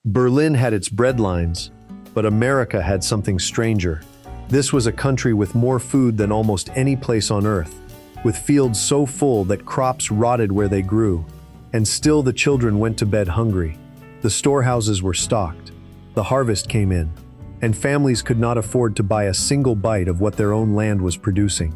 Berlin had its bread lines, but America had something stranger. This was a country with more food than almost any place on earth, with fields so full that crops rotted where they grew, and still the children went to bed hungry. The storehouses were stocked, the harvest came in, and families could not afford to buy a single bite of what their own land was producing.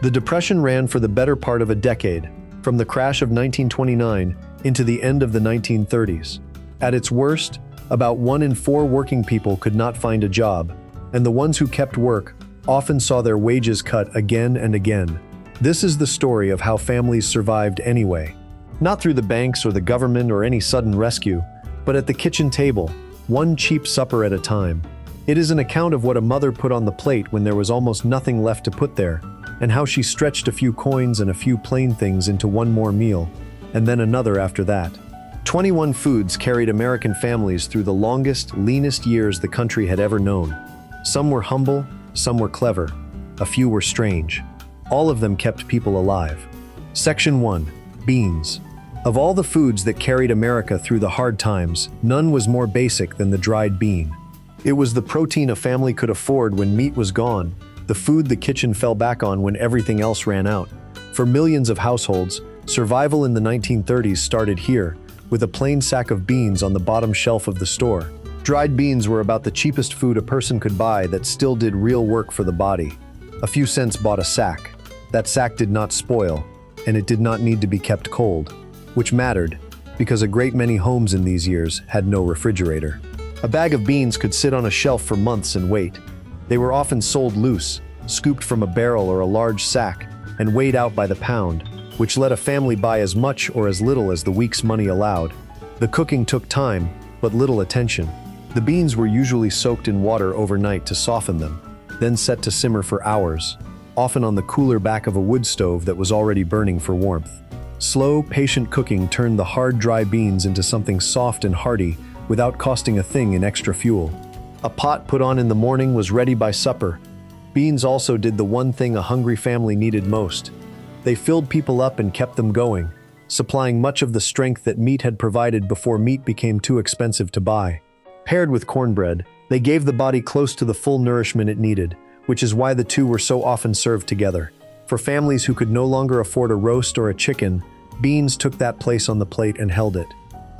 The Depression ran for the better part of a decade, from the crash of 1929 into the end of the 1930s. At its worst, about 1 in 4 working people could not find a job, and the ones who kept work often saw their wages cut again and again. This is the story of how families survived anyway. Not through the banks or the government or any sudden rescue, but at the kitchen table, one cheap supper at a time. It is an account of what a mother put on the plate when there was almost nothing left to put there, and how she stretched a few coins and a few plain things into one more meal, and then another after that. 21 foods carried American families through the longest, leanest years the country had ever known. Some were humble, some were clever, a few were strange. All of them kept people alive. Section 1. Beans. Of all the foods that carried America through the hard times, none was more basic than the dried bean. It was the protein a family could afford when meat was gone, the food the kitchen fell back on when everything else ran out. For millions of households, survival in the 1930s started here, with a plain sack of beans on the bottom shelf of the store. Dried beans were about the cheapest food a person could buy that still did real work for the body. A few cents bought a sack. That sack did not spoil, and it did not need to be kept cold, which mattered, because a great many homes in these years had no refrigerator. A bag of beans could sit on a shelf for months and wait. They were often sold loose, scooped from a barrel or a large sack, and weighed out by the pound, which let a family buy as much or as little as the week's money allowed. The cooking took time, but little attention. The beans were usually soaked in water overnight to soften them, then set to simmer for hours, often on the cooler back of a wood stove that was already burning for warmth. Slow, patient cooking turned the hard, dry beans into something soft and hearty without costing a thing in extra fuel. A pot put on in the morning was ready by supper. Beans also did the one thing a hungry family needed most. They filled people up and kept them going, supplying much of the strength that meat had provided before meat became too expensive to buy. Paired with cornbread, they gave the body close to the full nourishment it needed, which is why the two were so often served together. For families who could no longer afford a roast or a chicken, beans took that place on the plate and held it.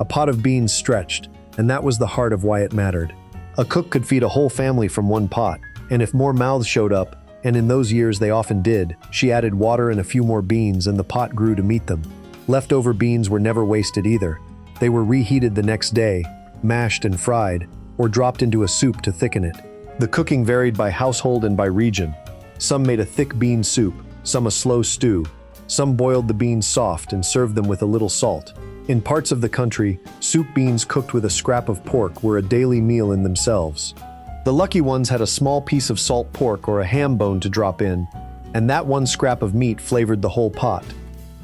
A pot of beans stretched, and that was the heart of why it mattered. A cook could feed a whole family from one pot, and if more mouths showed up, and in those years they often did, she added water and a few more beans and the pot grew to meet them. Leftover beans were never wasted either. They were reheated the next day, mashed and fried, or dropped into a soup to thicken it. The cooking varied by household and by region. Some made a thick bean soup, some a slow stew. Some boiled the beans soft and served them with a little salt. In parts of the country, soup beans cooked with a scrap of pork were a daily meal in themselves. The lucky ones had a small piece of salt pork or a ham bone to drop in, and that one scrap of meat flavored the whole pot.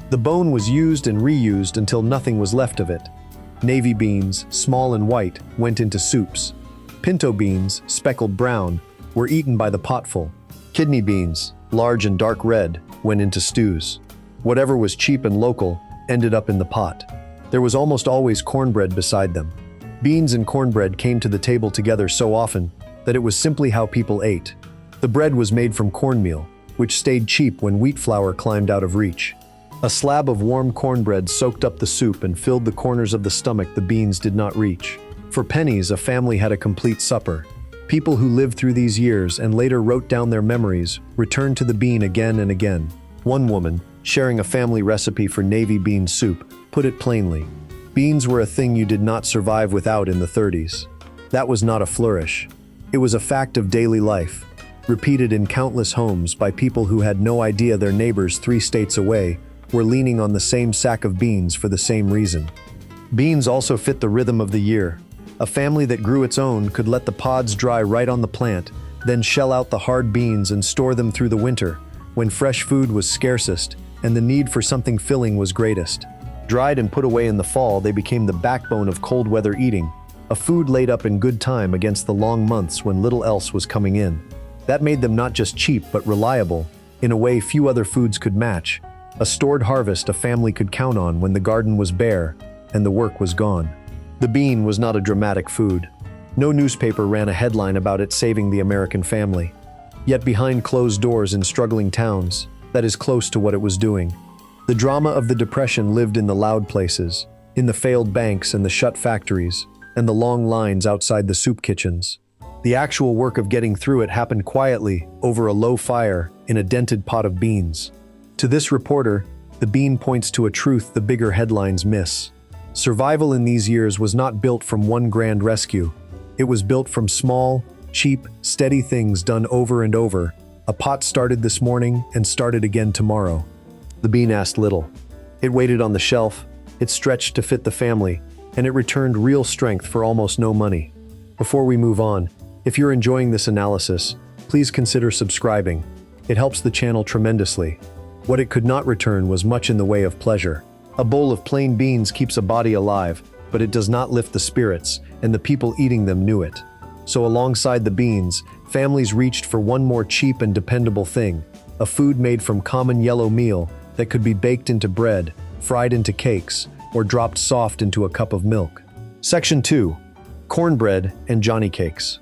The bone was used and reused until nothing was left of it. Navy beans, small and white, went into soups. Pinto beans, speckled brown, were eaten by the potful. Kidney beans, large and dark red, went into stews. Whatever was cheap and local ended up in the pot. There was almost always cornbread beside them. Beans and cornbread came to the table together so often that it was simply how people ate. The bread was made from cornmeal, which stayed cheap when wheat flour climbed out of reach. A slab of warm cornbread soaked up the soup and filled the corners of the stomach the beans did not reach. For pennies, a family had a complete supper. People who lived through these years and later wrote down their memories returned to the bean again and again. One woman, sharing a family recipe for navy bean soup, put it plainly: beans were a thing you did not survive without in the 30s. That was not a flourish. It was a fact of daily life, repeated in countless homes by people who had no idea their neighbors 3 states away were leaning on the same sack of beans for the same reason. Beans also fit the rhythm of the year. A family that grew its own could let the pods dry right on the plant, then shell out the hard beans and store them through the winter, when fresh food was scarcest and the need for something filling was greatest. Dried and put away in the fall, they became the backbone of cold weather eating, a food laid up in good time against the long months when little else was coming in. That made them not just cheap but reliable, in a way few other foods could match. A stored harvest a family could count on when the garden was bare and the work was gone. The bean was not a dramatic food. No newspaper ran a headline about it saving the American family. Yet behind closed doors in struggling towns, that is close to what it was doing. The drama of the Depression lived in the loud places, in the failed banks and the shut factories, and the long lines outside the soup kitchens. The actual work of getting through it happened quietly, over a low fire, in a dented pot of beans. To this reporter, the bean points to a truth the bigger headlines miss. Survival in these years was not built from one grand rescue. It was built from small, cheap, steady things done over and over. A pot started this morning and started again tomorrow. The bean asked little. It waited on the shelf, it stretched to fit the family, and it returned real strength for almost no money. Before we move on, if you're enjoying this analysis, please consider subscribing. It helps the channel tremendously. What it could not return was much in the way of pleasure. A bowl of plain beans keeps a body alive, but it does not lift the spirits, and the people eating them knew it. So alongside the beans, families reached for one more cheap and dependable thing, a food made from common yellow meal that could be baked into bread, fried into cakes, or dropped soft into a cup of milk. Section 2. Cornbread and Johnny cakes.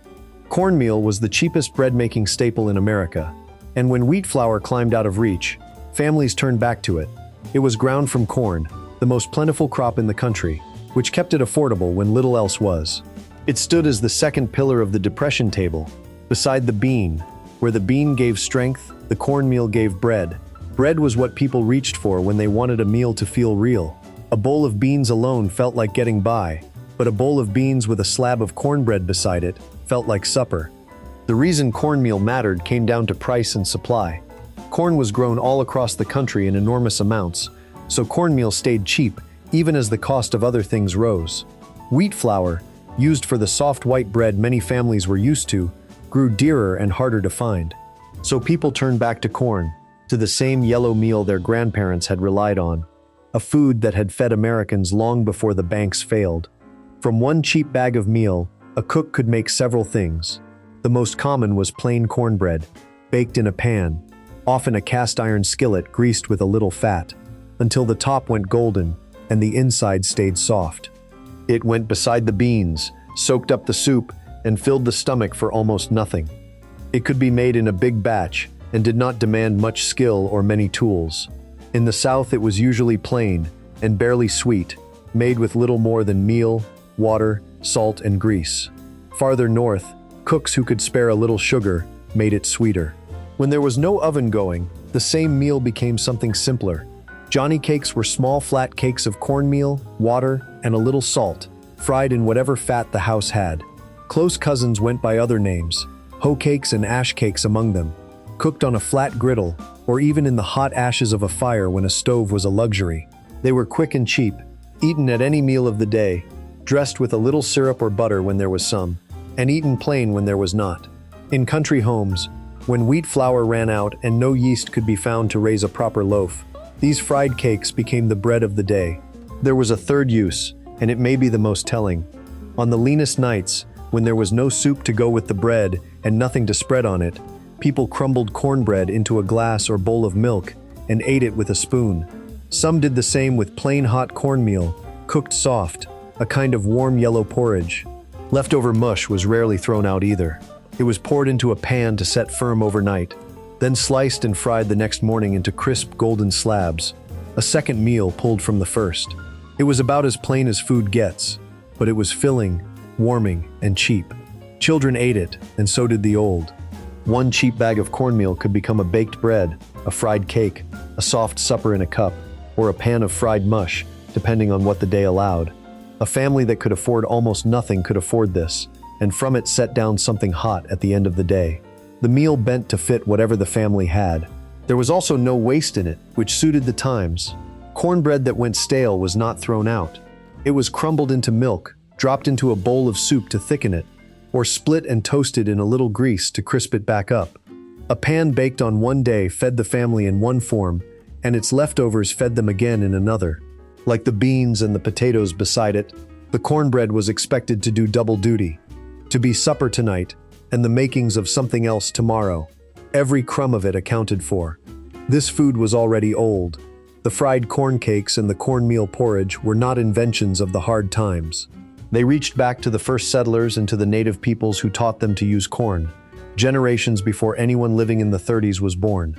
Cornmeal was the cheapest bread-making staple in America, and when wheat flour climbed out of reach, families turned back to it. It was ground from corn, the most plentiful crop in the country, which kept it affordable when little else was. It stood as the second pillar of the Depression table, beside the bean. Where the bean gave strength, the cornmeal gave bread. Bread was what people reached for when they wanted a meal to feel real. A bowl of beans alone felt like getting by, but a bowl of beans with a slab of cornbread beside it felt like supper. The reason cornmeal mattered came down to price and supply. Corn was grown all across the country in enormous amounts, so cornmeal stayed cheap even as the cost of other things rose. Wheat flour, used for the soft white bread many families were used to, grew dearer and harder to find. So people turned back to corn, to the same yellow meal their grandparents had relied on, a food that had fed Americans long before the banks failed. From one cheap bag of meal, a cook could make several things. The most common was plain cornbread, baked in a pan, often a cast iron skillet greased with a little fat, until the top went golden and the inside stayed soft. It went beside the beans, soaked up the soup, and filled the stomach for almost nothing. It could be made in a big batch and did not demand much skill or many tools. In the South, it was usually plain and barely sweet, made with little more than meal, water, salt, and grease. Farther north, cooks who could spare a little sugar made it sweeter. When there was no oven going, the same meal became something simpler. Johnny cakes were small flat cakes of cornmeal, water, and a little salt, fried in whatever fat the house had. Close cousins went by other names, hoe cakes and ash cakes among them, cooked on a flat griddle or even in the hot ashes of a fire when a stove was a luxury. They were quick and cheap, eaten at any meal of the day, dressed with a little syrup or butter when there was some, and eaten plain when there was not. In country homes, when wheat flour ran out and no yeast could be found to raise a proper loaf, these fried cakes became the bread of the day. There was a third use, and it may be the most telling. On the leanest nights, when there was no soup to go with the bread and nothing to spread on it, people crumbled cornbread into a glass or bowl of milk and ate it with a spoon. Some did the same with plain hot cornmeal, cooked soft, a kind of warm yellow porridge. Leftover mush was rarely thrown out either. It was poured into a pan to set firm overnight, then sliced and fried the next morning into crisp golden slabs, a second meal pulled from the first. It was about as plain as food gets, but it was filling, warming, and cheap. Children ate it, and so did the old. One cheap bag of cornmeal could become a baked bread, a fried cake, a soft supper in a cup, or a pan of fried mush, depending on what the day allowed. A family that could afford almost nothing could afford this, and from it set down something hot at the end of the day. The meal bent to fit whatever the family had. There was also no waste in it, which suited the times. Cornbread that went stale was not thrown out. It was crumbled into milk, dropped into a bowl of soup to thicken it, or split and toasted in a little grease to crisp it back up. A pan baked on one day fed the family in one form, and its leftovers fed them again in another. Like the beans and the potatoes beside it, the cornbread was expected to do double duty, to be supper tonight and the makings of something else tomorrow. Every crumb of it accounted for. This food was already old. The fried corn cakes and the cornmeal porridge were not inventions of the hard times. They reached back to the first settlers and to the native peoples who taught them to use corn, generations before anyone living in the 30s was born.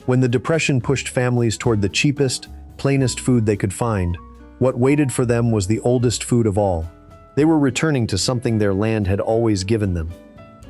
When the Depression pushed families toward the cheapest, plainest food they could find, what waited for them was the oldest food of all. They were returning to something their land had always given them.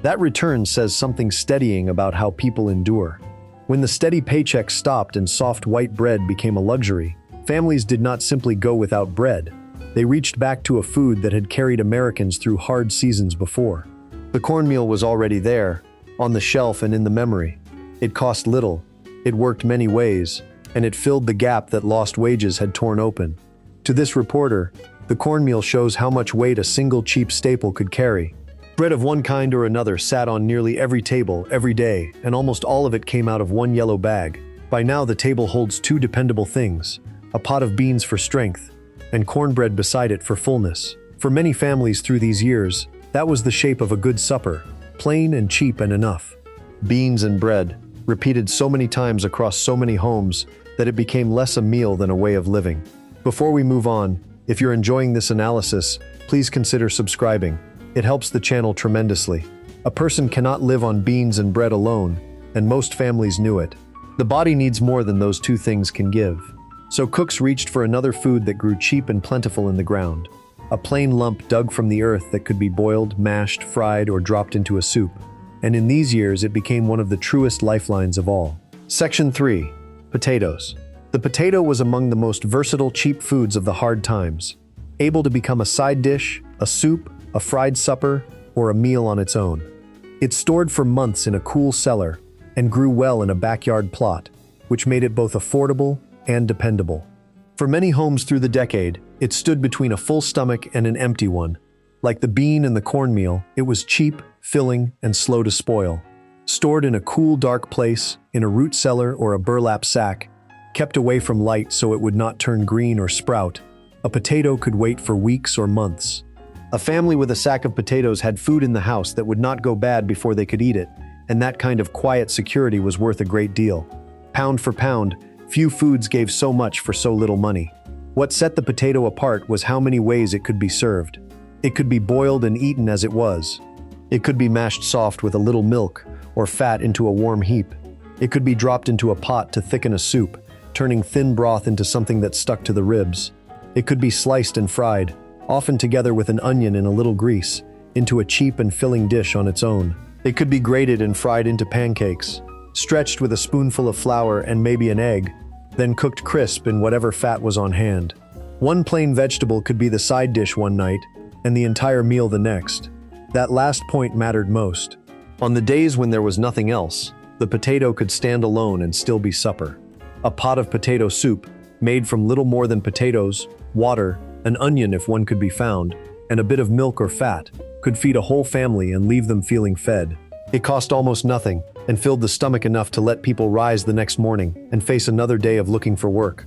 That return says something steadying about how people endure. When the steady paycheck stopped and soft white bread became a luxury, families did not simply go without bread. They reached back to a food that had carried Americans through hard seasons before. The cornmeal was already there, on the shelf and in the memory. It cost little, it worked many ways, and it filled the gap that lost wages had torn open. To this reporter, the cornmeal shows how much weight a single cheap staple could carry. Bread of one kind or another sat on nearly every table, every day, and almost all of it came out of one yellow bag. By now the table holds two dependable things: a pot of beans for strength, and cornbread beside it for fullness. For many families through these years, that was the shape of a good supper, plain and cheap and enough. Beans and bread, repeated so many times across so many homes that it became less a meal than a way of living. Before we move on, if you're enjoying this analysis, please consider subscribing. It helps the channel tremendously. A person cannot live on beans and bread alone, and most families knew it. The body needs more than those two things can give. So cooks reached for another food that grew cheap and plentiful in the ground. A plain lump dug from the earth that could be boiled, mashed, fried, or dropped into a soup. And in these years, it became one of the truest lifelines of all. Section 3. Potatoes. The potato was among the most versatile cheap foods of the hard times, able to become a side dish, a soup, a fried supper, or a meal on its own. It stored for months in a cool cellar and grew well in a backyard plot, which made it both affordable and dependable. For many homes through the decade, it stood between a full stomach and an empty one. Like the bean and the cornmeal, it was cheap, filling, and slow to spoil. Stored in a cool, dark place, in a root cellar or a burlap sack, kept away from light so it would not turn green or sprout, a potato could wait for weeks or months. A family with a sack of potatoes had food in the house that would not go bad before they could eat it, and that kind of quiet security was worth a great deal. Pound for pound, few foods gave so much for so little money. What set the potato apart was how many ways it could be served. It could be boiled and eaten as it was. It could be mashed soft with a little milk or fat into a warm heap. It could be dropped into a pot to thicken a soup, turning thin broth into something that stuck to the ribs. It could be sliced and fried, often together with an onion and a little grease, into a cheap and filling dish on its own. It could be grated and fried into pancakes, stretched with a spoonful of flour and maybe an egg, then cooked crisp in whatever fat was on hand. One plain vegetable could be the side dish one night, and the entire meal the next. That last point mattered most. On the days when there was nothing else, the potato could stand alone and still be supper. A pot of potato soup, made from little more than potatoes, water, an onion if one could be found, and a bit of milk or fat, could feed a whole family and leave them feeling fed. It cost almost nothing, and filled the stomach enough to let people rise the next morning and face another day of looking for work,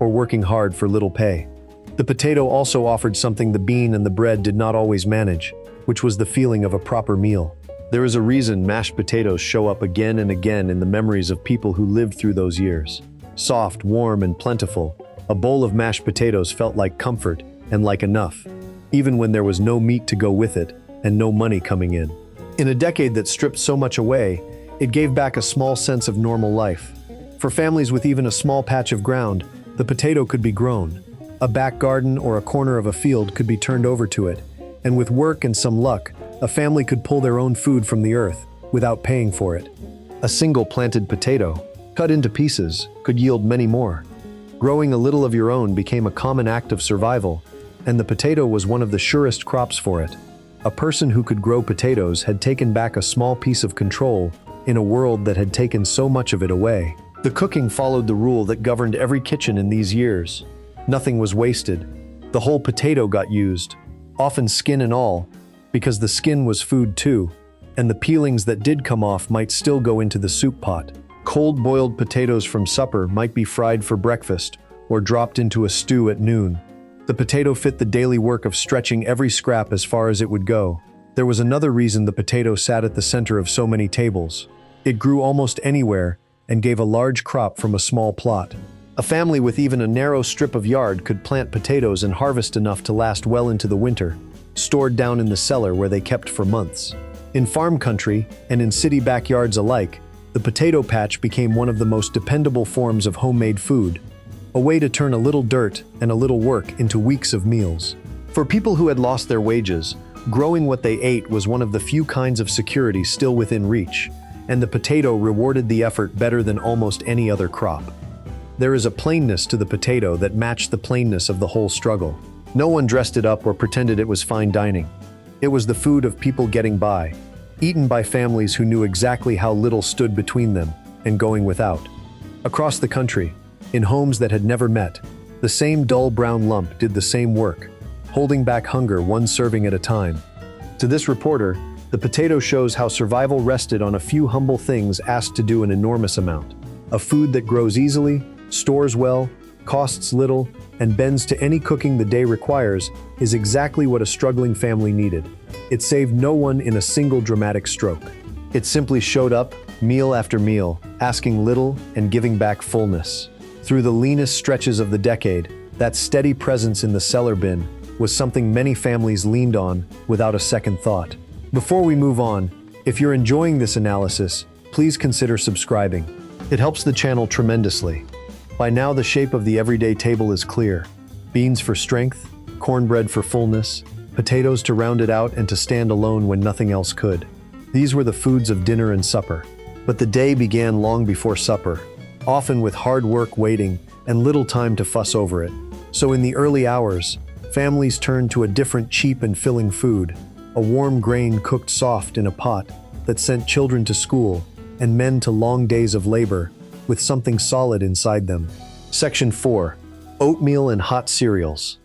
or working hard for little pay. The potato also offered something the bean and the bread did not always manage, which was the feeling of a proper meal. There is a reason mashed potatoes show up again and again in the memories of people who lived through those years. Soft, warm, and plentiful, a bowl of mashed potatoes felt like comfort and like enough, even when there was no meat to go with it and no money coming in. In a decade that stripped so much away, it gave back a small sense of normal life. For families with even a small patch of ground, the potato could be grown. A back garden or a corner of a field could be turned over to it, and with work and some luck, a family could pull their own food from the earth without paying for it. A single planted potato, cut into pieces, could yield many more. Growing a little of your own became a common act of survival, and the potato was one of the surest crops for it. A person who could grow potatoes had taken back a small piece of control in a world that had taken so much of it away. The cooking followed the rule that governed every kitchen in these years. Nothing was wasted. The whole potato got used, often skin and all, because the skin was food too, and the peelings that did come off might still go into the soup pot. Cold boiled potatoes from supper might be fried for breakfast or dropped into a stew at noon. The potato fit the daily work of stretching every scrap as far as it would go. There was another reason the potato sat at the center of so many tables. It grew almost anywhere and gave a large crop from a small plot. A family with even a narrow strip of yard could plant potatoes and harvest enough to last well into the winter. stored down in the cellar where they kept for months. In farm country and in city backyards alike, the potato patch became one of the most dependable forms of homemade food, a way to turn a little dirt and a little work into weeks of meals. For people who had lost their wages, growing what they ate was one of the few kinds of security still within reach, and the potato rewarded the effort better than almost any other crop. There is a plainness to the potato that matched the plainness of the whole struggle. No one dressed it up or pretended it was fine dining. It was the food of people getting by, eaten by families who knew exactly how little stood between them and going without. Across the country, in homes that had never met, the same dull brown lump did the same work, holding back hunger one serving at a time. To this reporter, the potato shows how survival rested on a few humble things asked to do an enormous amount. A food that grows easily, stores well, costs little, and bends to any cooking the day requires is exactly what a struggling family needed. It saved no one in a single dramatic stroke. It simply showed up, meal after meal, asking little and giving back fullness. Through the leanest stretches of the decade, that steady presence in the cellar bin was something many families leaned on without a second thought. Before we move on, if you're enjoying this analysis, please consider subscribing. It helps the channel tremendously. By now, the shape of the everyday table is clear. Beans for strength, cornbread for fullness, potatoes to round it out and to stand alone when nothing else could. These were the foods of dinner and supper. But the day began long before supper, often with hard work waiting and little time to fuss over it. So in the early hours, families turned to a different cheap and filling food, a warm grain cooked soft in a pot that sent children to school and men to long days of labor with something solid inside them. Section 4. Oatmeal and hot cereals.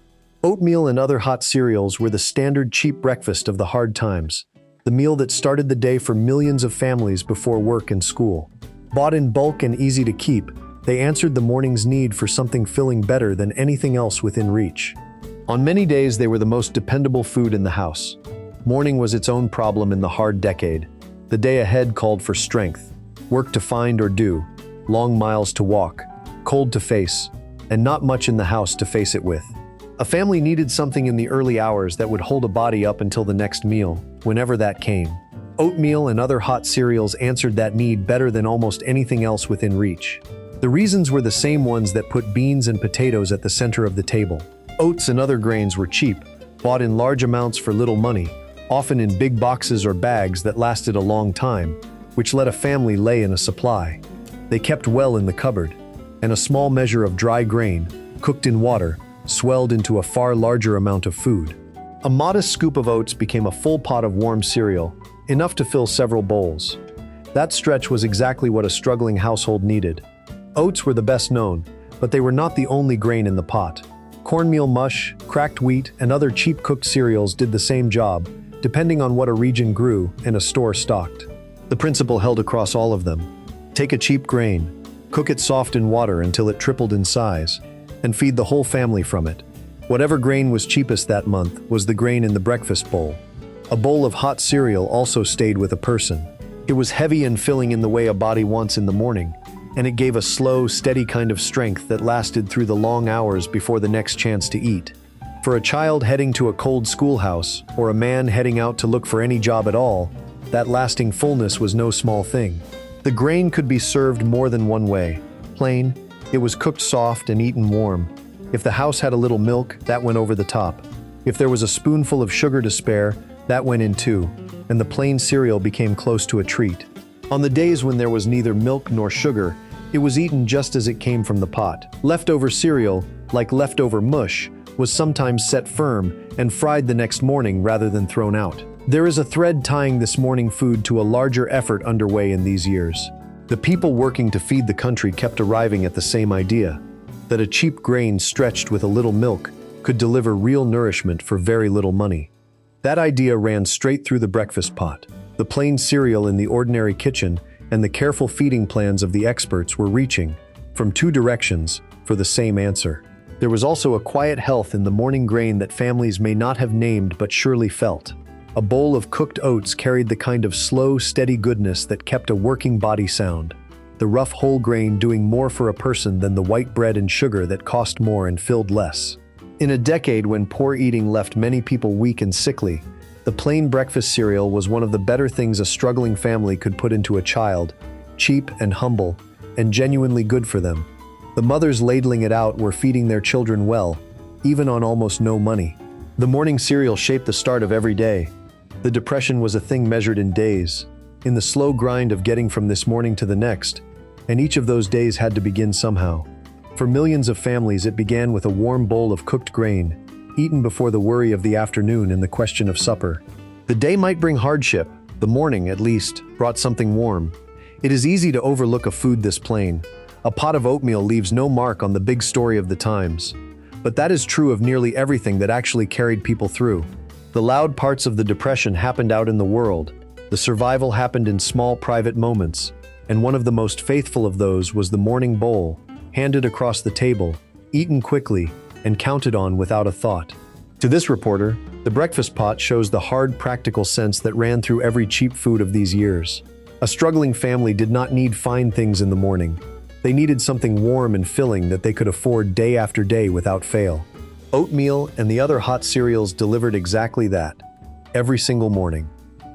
Oatmeal and other hot cereals were the standard cheap breakfast of the hard times, the meal that started the day for millions of families before work and school. Bought in bulk and easy to keep, they answered the morning's need for something filling better than anything else within reach. On many days, they were the most dependable food in the house. Morning was its own problem in the hard decade. The day ahead called for strength, work to find or do, long miles to walk, cold to face, and not much in the house to face it with. A family needed something in the early hours that would hold a body up until the next meal, whenever that came. Oatmeal and other hot cereals answered that need better than almost anything else within reach. The reasons were the same ones that put beans and potatoes at the center of the table. Oats and other grains were cheap, bought in large amounts for little money, often in big boxes or bags that lasted a long time, which let a family lay in a supply. They kept well in the cupboard, and a small measure of dry grain, cooked in water, swelled into a far larger amount of food. A modest scoop of oats became a full pot of warm cereal, enough to fill several bowls. That stretch was exactly what a struggling household needed. Oats were the best known, but they were not the only grain in the pot. Cornmeal mush, cracked wheat, and other cheap cooked cereals did the same job, depending on what a region grew and a store stocked. The principle held across all of them. Take a cheap grain, cook it soft in water until it tripled in size, and feed the whole family from it. Whatever grain was cheapest that month was the grain in the breakfast bowl. A bowl of hot cereal also stayed with a person. It was heavy and filling in the way a body wants in the morning, and it gave a slow, steady kind of strength that lasted through the long hours before the next chance to eat. For a child heading to a cold schoolhouse, or a man heading out to look for any job at all, that lasting fullness was no small thing. The grain could be served more than one way. Plain, it was cooked soft and eaten warm. If the house had a little milk, that went over the top. If there was a spoonful of sugar to spare, that went in too, and the plain cereal became close to a treat. On the days when there was neither milk nor sugar, it was eaten just as it came from the pot. Leftover cereal, like leftover mush, was sometimes set firm and fried the next morning rather than thrown out. There is a thread tying this morning food to a larger effort underway in these years. The people working to feed the country kept arriving at the same idea, that a cheap grain stretched with a little milk could deliver real nourishment for very little money. That idea ran straight through the breakfast pot. The plain cereal in the ordinary kitchen and the careful feeding plans of the experts were reaching, from two directions, for the same answer. There was also a quiet health in the morning grain that families may not have named but surely felt. A bowl of cooked oats carried the kind of slow, steady goodness that kept a working body sound. The rough whole grain doing more for a person than the white bread and sugar that cost more and filled less. In a decade when poor eating left many people weak and sickly, the plain breakfast cereal was one of the better things a struggling family could put into a child, cheap and humble, and genuinely good for them. The mothers ladling it out were feeding their children well, even on almost no money. The morning cereal shaped the start of every day. The depression was a thing measured in days, in the slow grind of getting from this morning to the next, and each of those days had to begin somehow. For millions of families, it began with a warm bowl of cooked grain, eaten before the worry of the afternoon and the question of supper. The day might bring hardship, the morning, at least, brought something warm. It is easy to overlook a food this plain. A pot of oatmeal leaves no mark on the big story of the times. But that is true of nearly everything that actually carried people through. The loud parts of the depression happened out in the world. The survival happened in small private moments, and one of the most faithful of those was the morning bowl, handed across the table, eaten quickly, and counted on without a thought. To this reporter, the breakfast pot shows the hard, practical sense that ran through every cheap food of these years. A struggling family did not need fine things in the morning. They needed something warm and filling that they could afford day after day without fail. Oatmeal and the other hot cereals delivered exactly that, every single morning,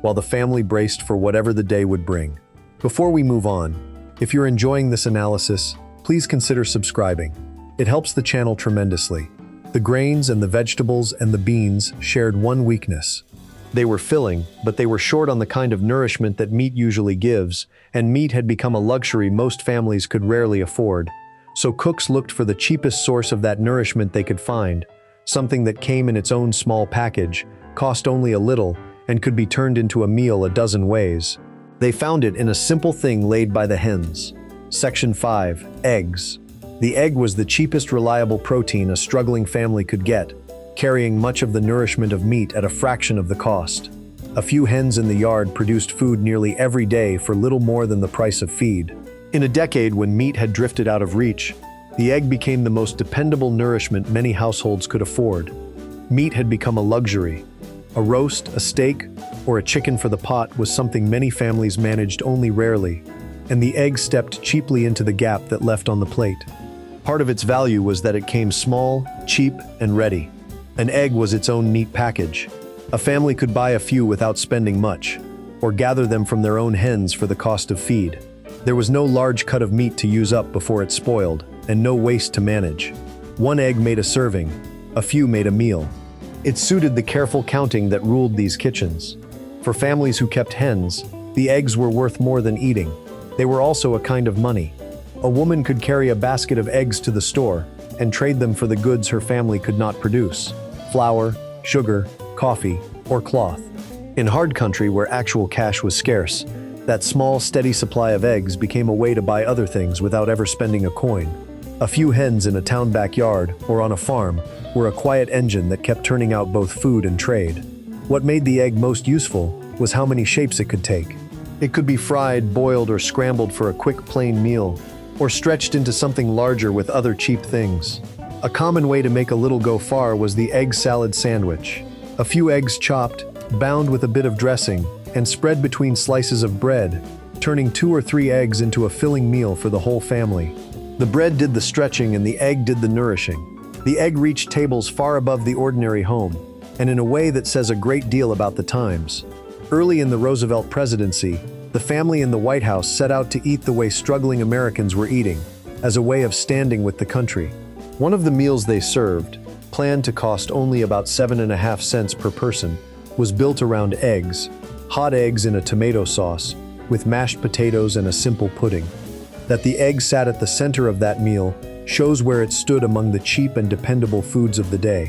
while the family braced for whatever the day would bring. Before we move on, if you're enjoying this analysis, please consider subscribing. It helps the channel tremendously. The grains and the vegetables and the beans shared one weakness. They were filling, but they were short on the kind of nourishment that meat usually gives, and meat had become a luxury most families could rarely afford. So cooks looked for the cheapest source of that nourishment they could find, something that came in its own small package, cost only a little, and could be turned into a meal a dozen ways. They found it in a simple thing laid by the hens. Section 5. Eggs. The egg was the cheapest reliable protein a struggling family could get, carrying much of the nourishment of meat at a fraction of the cost. A few hens in the yard produced food nearly every day for little more than the price of feed. In a decade when meat had drifted out of reach, the egg became the most dependable nourishment many households could afford. Meat had become a luxury. A roast, a steak, or a chicken for the pot was something many families managed only rarely, and the egg stepped cheaply into the gap that left on the plate. Part of its value was that it came small, cheap, and ready. An egg was its own neat package. A family could buy a few without spending much, or gather them from their own hens for the cost of feed. There was no large cut of meat to use up before it spoiled, and no waste to manage. One egg made a serving, a few made a meal. It suited the careful counting that ruled these kitchens. For families who kept hens, the eggs were worth more than eating. They were also a kind of money. A woman could carry a basket of eggs to the store and trade them for the goods her family could not produce: flour, sugar, coffee, or cloth. In hard country where actual cash was scarce, that small, steady supply of eggs became a way to buy other things without ever spending a coin. A few hens in a town backyard or on a farm were a quiet engine that kept turning out both food and trade. What made the egg most useful was how many shapes it could take. It could be fried, boiled, or scrambled for a quick plain meal, or stretched into something larger with other cheap things. A common way to make a little go far was the egg salad sandwich. A few eggs chopped, bound with a bit of dressing, and spread between slices of bread, turning 2 or 3 eggs into a filling meal for the whole family. The bread did the stretching and the egg did the nourishing. The egg reached tables far above the ordinary home, and in a way that says a great deal about the times. Early in the Roosevelt presidency, the family in the White House set out to eat the way struggling Americans were eating, as a way of standing with the country. One of the meals they served, planned to cost only about 7.5 cents per person, was built around eggs, hot eggs in a tomato sauce, with mashed potatoes and a simple pudding. That the egg sat at the center of that meal shows where it stood among the cheap and dependable foods of the day.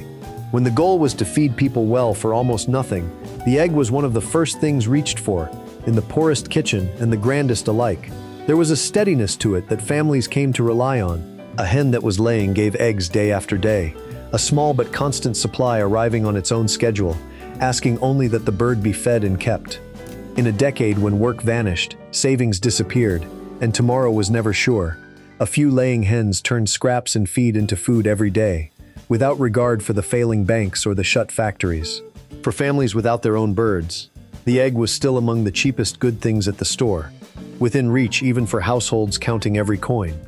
When the goal was to feed people well for almost nothing, the egg was one of the first things reached for, in the poorest kitchen and the grandest alike. There was a steadiness to it that families came to rely on. A hen that was laying gave eggs day after day, a small but constant supply arriving on its own schedule, asking only that the bird be fed and kept. In a decade when work vanished, savings disappeared, and tomorrow was never sure, a few laying hens turned scraps and feed into food every day, without regard for the failing banks or the shut factories. For families without their own birds, the egg was still among the cheapest good things at the store, within reach even for households counting every coin.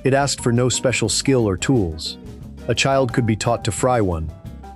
It asked for no special skill or tools. A child could be taught to fry one.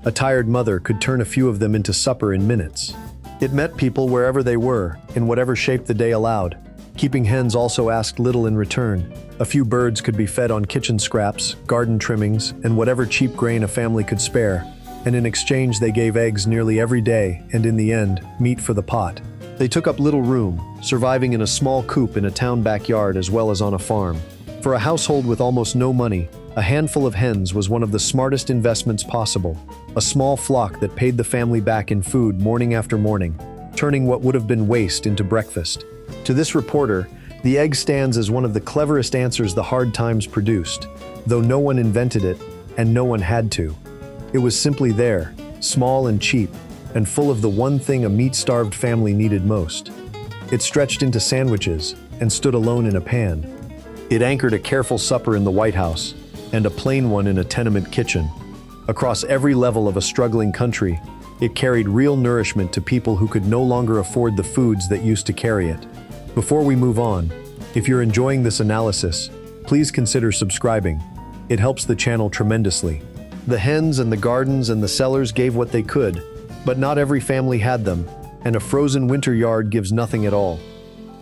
A tired mother could turn a few of them into supper in minutes. It met people wherever they were, in whatever shape the day allowed. Keeping hens also asked little in return. A few birds could be fed on kitchen scraps, garden trimmings, and whatever cheap grain a family could spare. And in exchange they gave eggs nearly every day, and in the end, meat for the pot. They took up little room, surviving in a small coop in a town backyard as well as on a farm. For a household with almost no money, a handful of hens was one of the smartest investments possible. A small flock that paid the family back in food morning after morning, turning what would have been waste into breakfast. To this reporter, the egg stands as one of the cleverest answers the hard times produced, though no one invented it, and no one had to. It was simply there, small and cheap, and full of the one thing a meat-starved family needed most. It stretched into sandwiches and stood alone in a pan. It anchored a careful supper in the White House and a plain one in a tenement kitchen. Across every level of a struggling country, it carried real nourishment to people who could no longer afford the foods that used to carry it. Before we move on, if you're enjoying this analysis, please consider subscribing. It helps the channel tremendously. The hens and the gardens and the cellars gave what they could, but not every family had them, and a frozen winter yard gives nothing at all.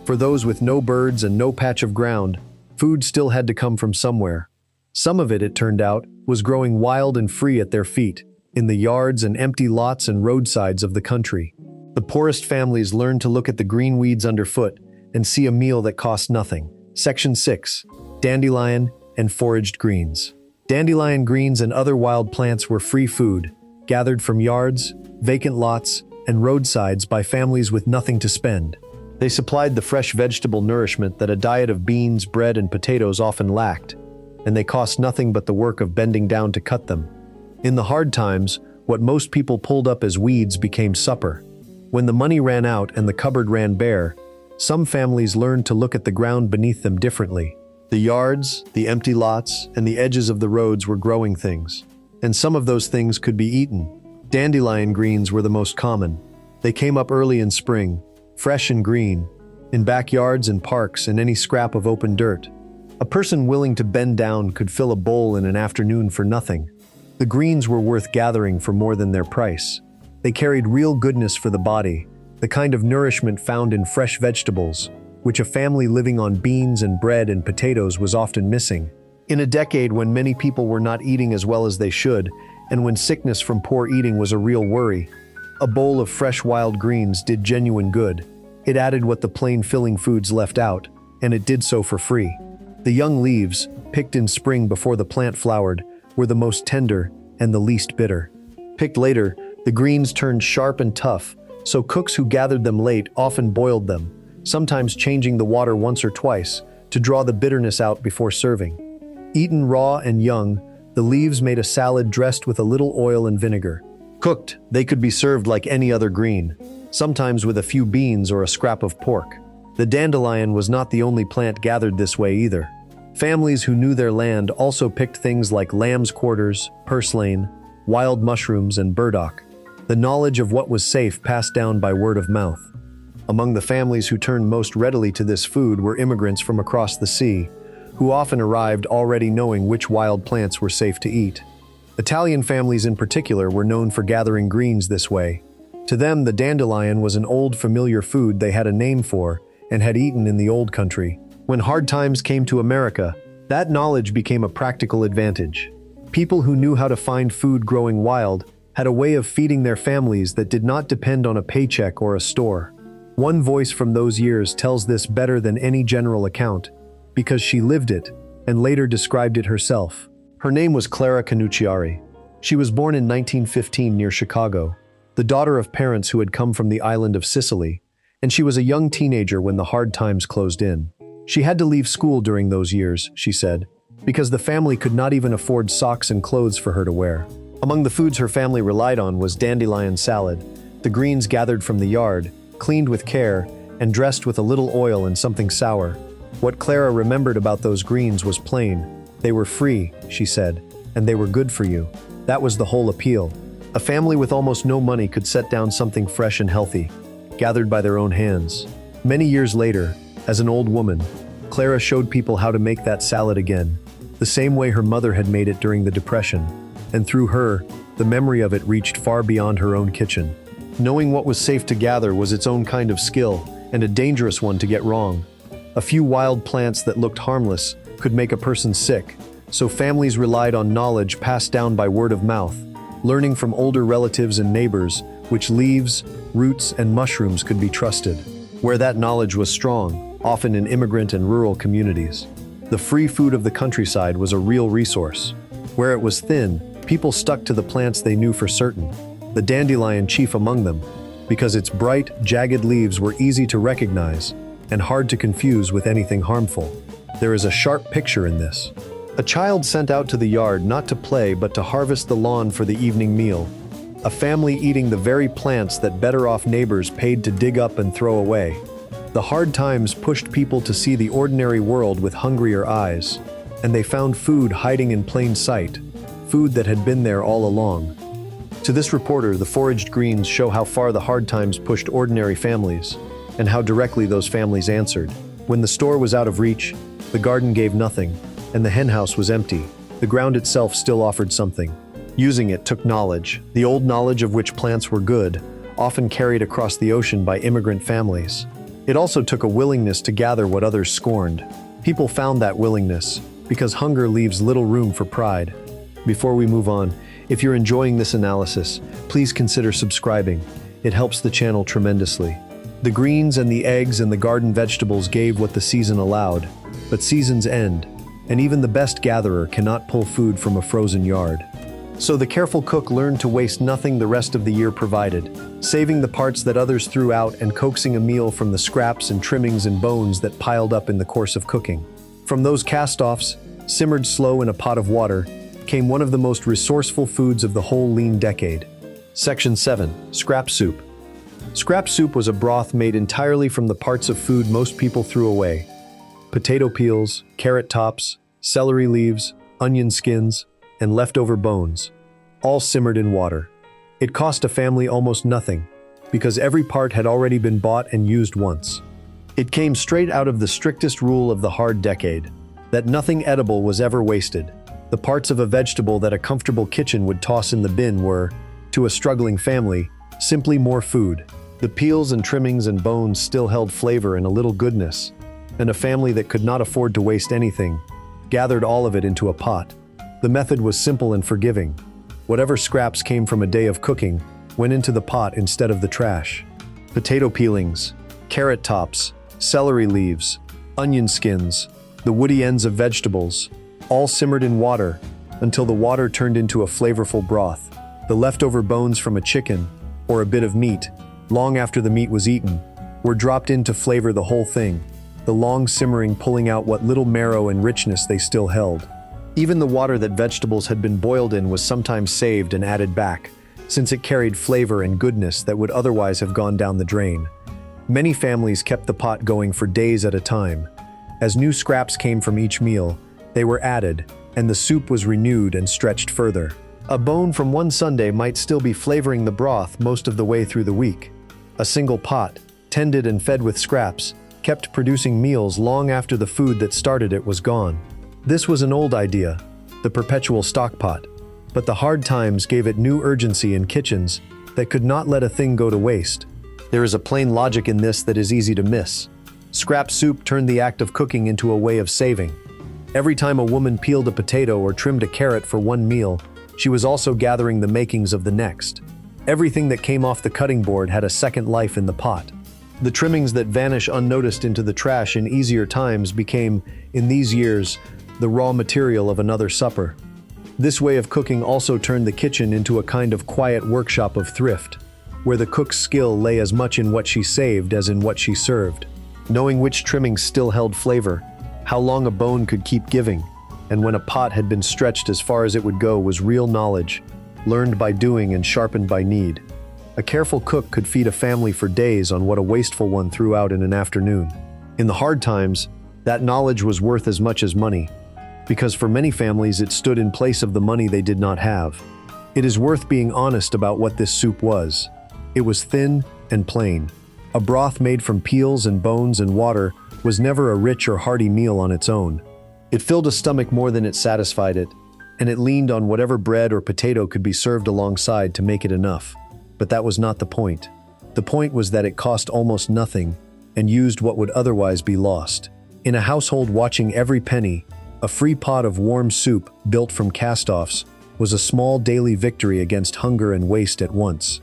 For those with no birds and no patch of ground, food still had to come from somewhere. Some of it, it turned out, was growing wild and free at their feet, in the yards and empty lots and roadsides of the country. The poorest families learned to look at the green weeds underfoot and see a meal that cost nothing. Section 6. Dandelion and foraged greens. Dandelion greens and other wild plants were free food, gathered from yards, vacant lots, and roadsides by families with nothing to spend. They supplied the fresh vegetable nourishment that a diet of beans, bread, and potatoes often lacked, and they cost nothing but the work of bending down to cut them. In the hard times, what most people pulled up as weeds became supper. When the money ran out and the cupboard ran bare, some families learned to look at the ground beneath them differently. The yards, the empty lots, and the edges of the roads were growing things, and some of those things could be eaten. Dandelion greens were the most common. They came up early in spring, fresh and green, in backyards and parks and any scrap of open dirt. A person willing to bend down could fill a bowl in an afternoon for nothing. The greens were worth gathering for more than their price. They carried real goodness for the body, the kind of nourishment found in fresh vegetables, which a family living on beans and bread and potatoes was often missing. In a decade when many people were not eating as well as they should, and when sickness from poor eating was a real worry, a bowl of fresh wild greens did genuine good. It added what the plain filling foods left out, and it did so for free. The young leaves, picked in spring before the plant flowered, were the most tender and the least bitter. Picked later, the greens turned sharp and tough, so cooks who gathered them late often boiled them, sometimes changing the water once or twice to draw the bitterness out before serving. Eaten raw and young, the leaves made a salad dressed with a little oil and vinegar. Cooked, they could be served like any other green, sometimes with a few beans or a scrap of pork. The dandelion was not the only plant gathered this way either. Families who knew their land also picked things like lamb's quarters, purslane, wild mushrooms, and burdock. The knowledge of what was safe passed down by word of mouth. Among the families who turned most readily to this food were immigrants from across the sea, who often arrived already knowing which wild plants were safe to eat. Italian families in particular were known for gathering greens this way. To them, the dandelion was an old familiar food they had a name for and had eaten in the old country. When hard times came to America, that knowledge became a practical advantage. People who knew how to find food growing wild had a way of feeding their families that did not depend on a paycheck or a store. One voice from those years tells this better than any general account, because she lived it and later described it herself. Her name was Clara Canucciari. She was born in 1915 near Chicago, the daughter of parents who had come from the island of Sicily, and she was a young teenager when the hard times closed in. She had to leave school during those years, she said, because the family could not even afford socks and clothes for her to wear. Among the foods her family relied on was dandelion salad, the greens gathered from the yard, cleaned with care, and dressed with a little oil and something sour. What Clara remembered about those greens was plain. They were free, she said, and they were good for you. That was the whole appeal. A family with almost no money could set down something fresh and healthy, gathered by their own hands. Many years later, as an old woman, Clara showed people how to make that salad again, the same way her mother had made it during the Depression. and through her, the memory of it reached far beyond her own kitchen. Knowing what was safe to gather was its own kind of skill, and a dangerous one to get wrong. A few wild plants that looked harmless could make a person sick, so families relied on knowledge passed down by word of mouth, learning from older relatives and neighbors which leaves, roots, and mushrooms could be trusted. Where that knowledge was strong, often in immigrant and rural communities, the free food of the countryside was a real resource. Where it was thin, people stuck to the plants they knew for certain, the dandelion chief among them, because its bright, jagged leaves were easy to recognize and hard to confuse with anything harmful. There is a sharp picture in this. A child sent out to the yard not to play but to harvest the lawn for the evening meal. A family eating the very plants that better-off neighbors paid to dig up and throw away. The hard times pushed people to see the ordinary world with hungrier eyes, and they found food hiding in plain sight, food that had been there all along. To this reporter, the foraged greens show how far the hard times pushed ordinary families, and how directly those families answered. When the store was out of reach, the garden gave nothing, and the henhouse was empty. The ground itself still offered something. Using it took knowledge, the old knowledge of which plants were good, often carried across the ocean by immigrant families. It also took a willingness to gather what others scorned. People found that willingness, because hunger leaves little room for pride. Before we move on, if you're enjoying this analysis, please consider subscribing. It helps the channel tremendously. The greens and the eggs and the garden vegetables gave what the season allowed, but seasons end, and even the best gatherer cannot pull food from a frozen yard. So the careful cook learned to waste nothing the rest of the year provided, saving the parts that others threw out and coaxing a meal from the scraps and trimmings and bones that piled up in the course of cooking. From those cast-offs, simmered slow in a pot of water, came one of the most resourceful foods of the whole lean decade. Section 7. Scrap soup. Scrap soup was a broth made entirely from the parts of food most people threw away. Potato peels, carrot tops, celery leaves, onion skins, and leftover bones, all simmered in water. It cost a family almost nothing, because every part had already been bought and used once. It came straight out of the strictest rule of the hard decade, that nothing edible was ever wasted. The parts of a vegetable that a comfortable kitchen would toss in the bin were, to a struggling family, simply more food. The peels and trimmings and bones still held flavor and a little goodness, and a family that could not afford to waste anything gathered all of it into a pot. The method was simple and forgiving. Whatever scraps came from a day of cooking went into the pot instead of the trash. Potato peelings, carrot tops, celery leaves, onion skins, the woody ends of vegetables, all simmered in water until the water turned into a flavorful broth. The leftover bones from a chicken or a bit of meat, long after the meat was eaten, were dropped in to flavor the whole thing, the long simmering pulling out what little marrow and richness they still held. Even the water that vegetables had been boiled in was sometimes saved and added back, since it carried flavor and goodness that would otherwise have gone down the drain. Many families kept the pot going for days at a time. As new scraps came from each meal, they were added, and the soup was renewed and stretched further. A bone from one Sunday might still be flavoring the broth most of the way through the week. A single pot, tended and fed with scraps, kept producing meals long after the food that started it was gone. This was an old idea, the perpetual stockpot, but the hard times gave it new urgency in kitchens that could not let a thing go to waste. There is a plain logic in this that is easy to miss. Scrap soup turned the act of cooking into a way of saving. Every time a woman peeled a potato or trimmed a carrot for one meal, she was also gathering the makings of the next. Everything that came off the cutting board had a second life in the pot. The trimmings that vanish unnoticed into the trash in easier times became, in these years, the raw material of another supper. This way of cooking also turned the kitchen into a kind of quiet workshop of thrift, where the cook's skill lay as much in what she saved as in what she served. Knowing which trimmings still held flavor, how long a bone could keep giving, and when a pot had been stretched as far as it would go was real knowledge, learned by doing and sharpened by need. A careful cook could feed a family for days on what a wasteful one threw out in an afternoon. In the hard times, that knowledge was worth as much as money, because for many families it stood in place of the money they did not have. It is worth being honest about what this soup was. It was thin and plain. A broth made from peels and bones and water was never a rich or hearty meal on its own. It filled a stomach more than it satisfied it, and it leaned on whatever bread or potato could be served alongside to make it enough. But that was not the point. The point was that it cost almost nothing and used what would otherwise be lost. In a household watching every penny, a free pot of warm soup built from cast-offs was a small daily victory against hunger and waste at once.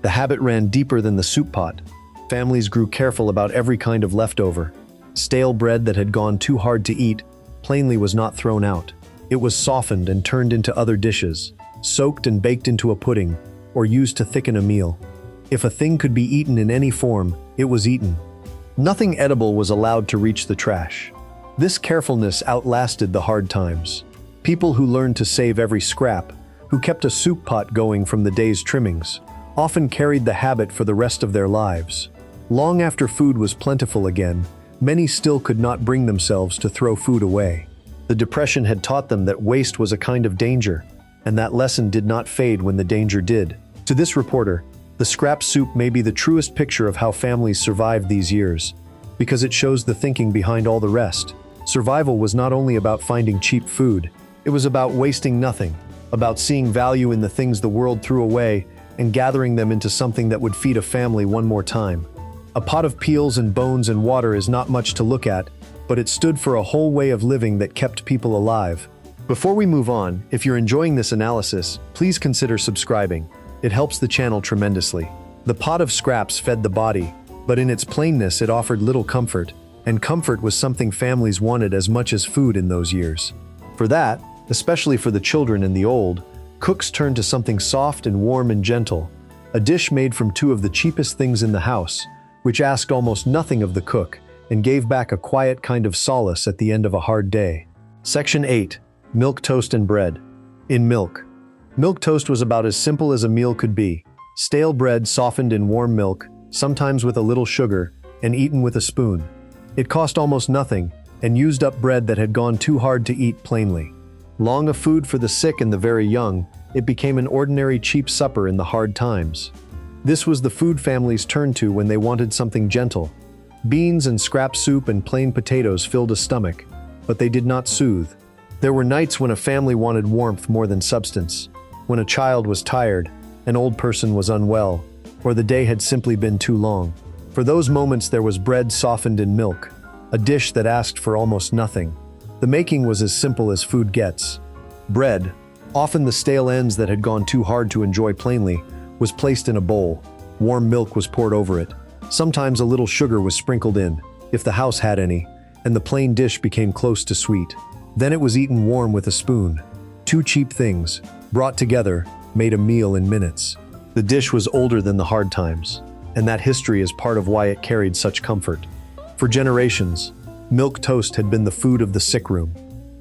The habit ran deeper than the soup pot. Families grew careful about every kind of leftover. Stale bread that had gone too hard to eat plainly was not thrown out. It was softened and turned into other dishes, soaked and baked into a pudding, or used to thicken a meal. If a thing could be eaten in any form, it was eaten. Nothing edible was allowed to reach the trash. This carefulness outlasted the hard times. People who learned to save every scrap, who kept a soup pot going from the day's trimmings, often carried the habit for the rest of their lives. Long after food was plentiful again, many still could not bring themselves to throw food away. The Depression had taught them that waste was a kind of danger, and that lesson did not fade when the danger did. To this reporter, the scrap soup may be the truest picture of how families survived these years, because it shows the thinking behind all the rest. Survival was not only about finding cheap food, it was about wasting nothing, about seeing value in the things the world threw away and gathering them into something that would feed a family one more time. A pot of peels and bones and water is not much to look at, but it stood for a whole way of living that kept people alive. Before we move on, if you're enjoying this analysis, please consider subscribing. It helps the channel tremendously. The pot of scraps fed the body, but in its plainness it offered little comfort, and comfort was something families wanted as much as food in those years. For that, especially for the children and the old, cooks turned to something soft and warm and gentle, a dish made from two of the cheapest things in the house, which asked almost nothing of the cook and gave back a quiet kind of solace at the end of a hard day. Section 8. Milk toast and bread. In milk. Milk toast was about as simple as a meal could be. Stale bread softened in warm milk, sometimes with a little sugar, and eaten with a spoon. It cost almost nothing, and used up bread that had gone too hard to eat plainly. Long a food for the sick and the very young, it became an ordinary cheap supper in the hard times. This was the food families turned to when they wanted something gentle. Beans and scrap soup and plain potatoes filled a stomach, but they did not soothe. There were nights when a family wanted warmth more than substance, when a child was tired, an old person was unwell, or the day had simply been too long. For those moments there was bread softened in milk, a dish that asked for almost nothing. The making was as simple as food gets. Bread, often the stale ends that had gone too hard to enjoy plainly, was placed in a bowl. Warm milk was poured over it. Sometimes a little sugar was sprinkled in, if the house had any, and the plain dish became close to sweet. Then it was eaten warm with a spoon. Two cheap things, brought together, made a meal in minutes. The dish was older than the hard times, and that history is part of why it carried such comfort. For generations, milk toast had been the food of the sick room,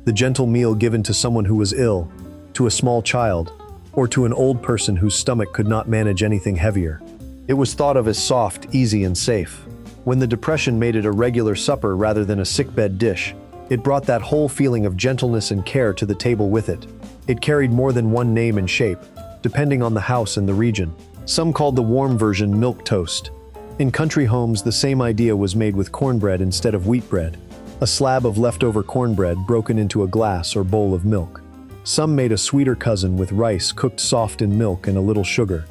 the gentle meal given to someone who was ill, to a small child, or to an old person whose stomach could not manage anything heavier. It was thought of as soft, easy, and safe. When the Depression made it a regular supper rather than a sickbed dish, it brought that whole feeling of gentleness and care to the table with it. It carried more than one name and shape, depending on the house and the region. Some called the warm version milk toast. In country homes, the same idea was made with cornbread instead of wheat bread, a slab of leftover cornbread broken into a glass or bowl of milk. Some made a sweeter cousin with rice cooked soft in milk and a little sugar.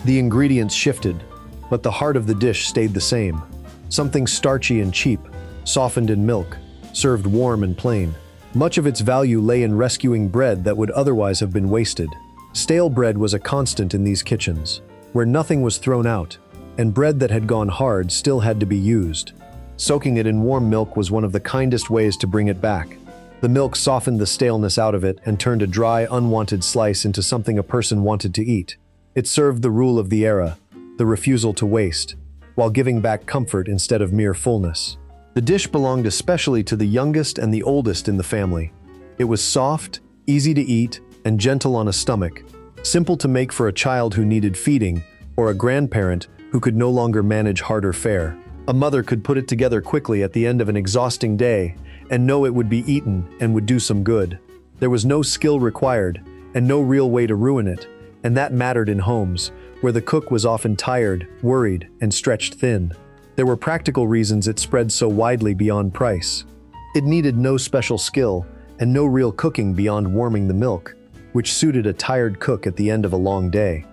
The ingredients shifted, but the heart of the dish stayed the same. Something starchy and cheap, softened in milk, served warm and plain. Much of its value lay in rescuing bread that would otherwise have been wasted. Stale bread was a constant in these kitchens, where nothing was thrown out, and bread that had gone hard still had to be used. Soaking it in warm milk was one of the kindest ways to bring it back. The milk softened the staleness out of it and turned a dry, unwanted slice into something a person wanted to eat. It served the rule of the era, the refusal to waste, while giving back comfort instead of mere fullness. The dish belonged especially to the youngest and the oldest in the family. It was soft, easy to eat, and gentle on a stomach, simple to make for a child who needed feeding, or a grandparent who could no longer manage harder fare. A mother could put it together quickly at the end of an exhausting day and know it would be eaten and would do some good. There was no skill required and no real way to ruin it, and that mattered in homes where the cook was often tired, worried, and stretched thin. There were practical reasons it spread so widely beyond price. It needed no special skill, and no real cooking beyond warming the milk, which suited a tired cook at the end of a long day.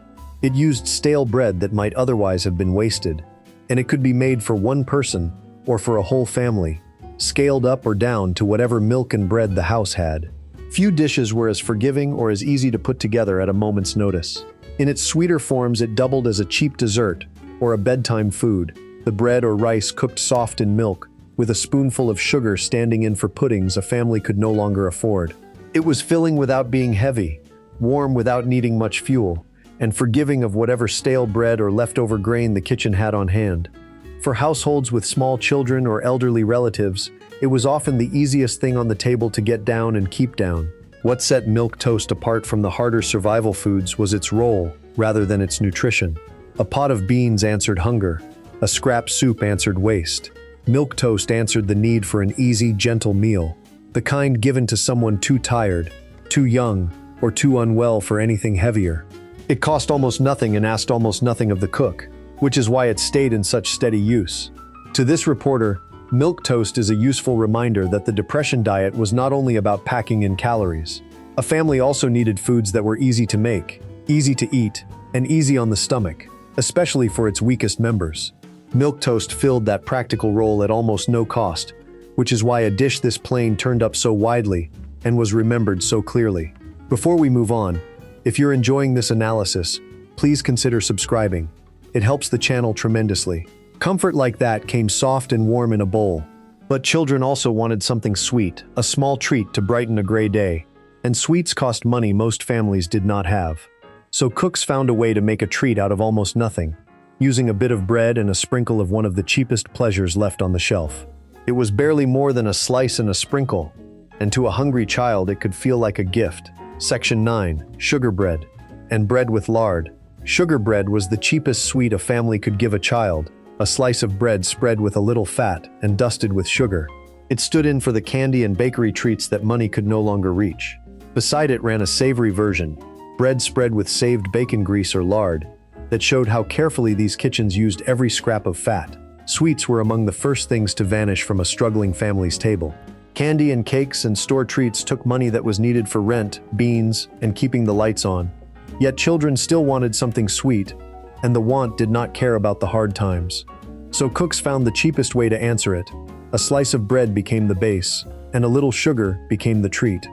It used stale bread that might otherwise have been wasted, and it could be made for one person or for a whole family, scaled up or down to whatever milk and bread the house had. Few dishes were as forgiving or as easy to put together at a moment's notice. In its sweeter forms, it doubled as a cheap dessert or a bedtime food, the bread or rice cooked soft in milk, with a spoonful of sugar standing in for puddings a family could no longer afford. It was filling without being heavy, warm without needing much fuel, and forgiving of whatever stale bread or leftover grain the kitchen had on hand. For households with small children or elderly relatives, it was often the easiest thing on the table to get down and keep down. What set milk toast apart from the harder survival foods was its role, rather than its nutrition. A pot of beans answered hunger. A scrap soup answered waste. Milk toast answered the need for an easy, gentle meal, the kind given to someone too tired, too young, or too unwell for anything heavier. It cost almost nothing and asked almost nothing of the cook, which is why it stayed in such steady use. To this reporter, milk toast is a useful reminder that the Depression diet was not only about packing in calories. A family also needed foods that were easy to make, easy to eat, and easy on the stomach, especially for its weakest members. Milk toast filled that practical role at almost no cost, which is why a dish this plain turned up so widely and was remembered so clearly. Before we move on, if you're enjoying this analysis, please consider subscribing. It helps the channel tremendously. Comfort like that came soft and warm in a bowl. But children also wanted something sweet, a small treat to brighten a gray day. And sweets cost money most families did not have. So cooks found a way to make a treat out of almost nothing, using a bit of bread and a sprinkle of one of the cheapest pleasures left on the shelf. It was barely more than a slice and a sprinkle, and to a hungry child it could feel like a gift. Section 9. Sugar bread. And bread with lard. Sugar bread was the cheapest sweet a family could give a child, a slice of bread spread with a little fat and dusted with sugar. It stood in for the candy and bakery treats that money could no longer reach. Beside it ran a savory version, bread spread with saved bacon grease or lard, that showed how carefully these kitchens used every scrap of fat. Sweets were among the first things to vanish from a struggling family's table. Candy and cakes and store treats took money that was needed for rent, beans, and keeping the lights on. Yet children still wanted something sweet, and the want did not care about the hard times. So cooks found the cheapest way to answer it. A slice of bread became the base, and a little sugar became the treat.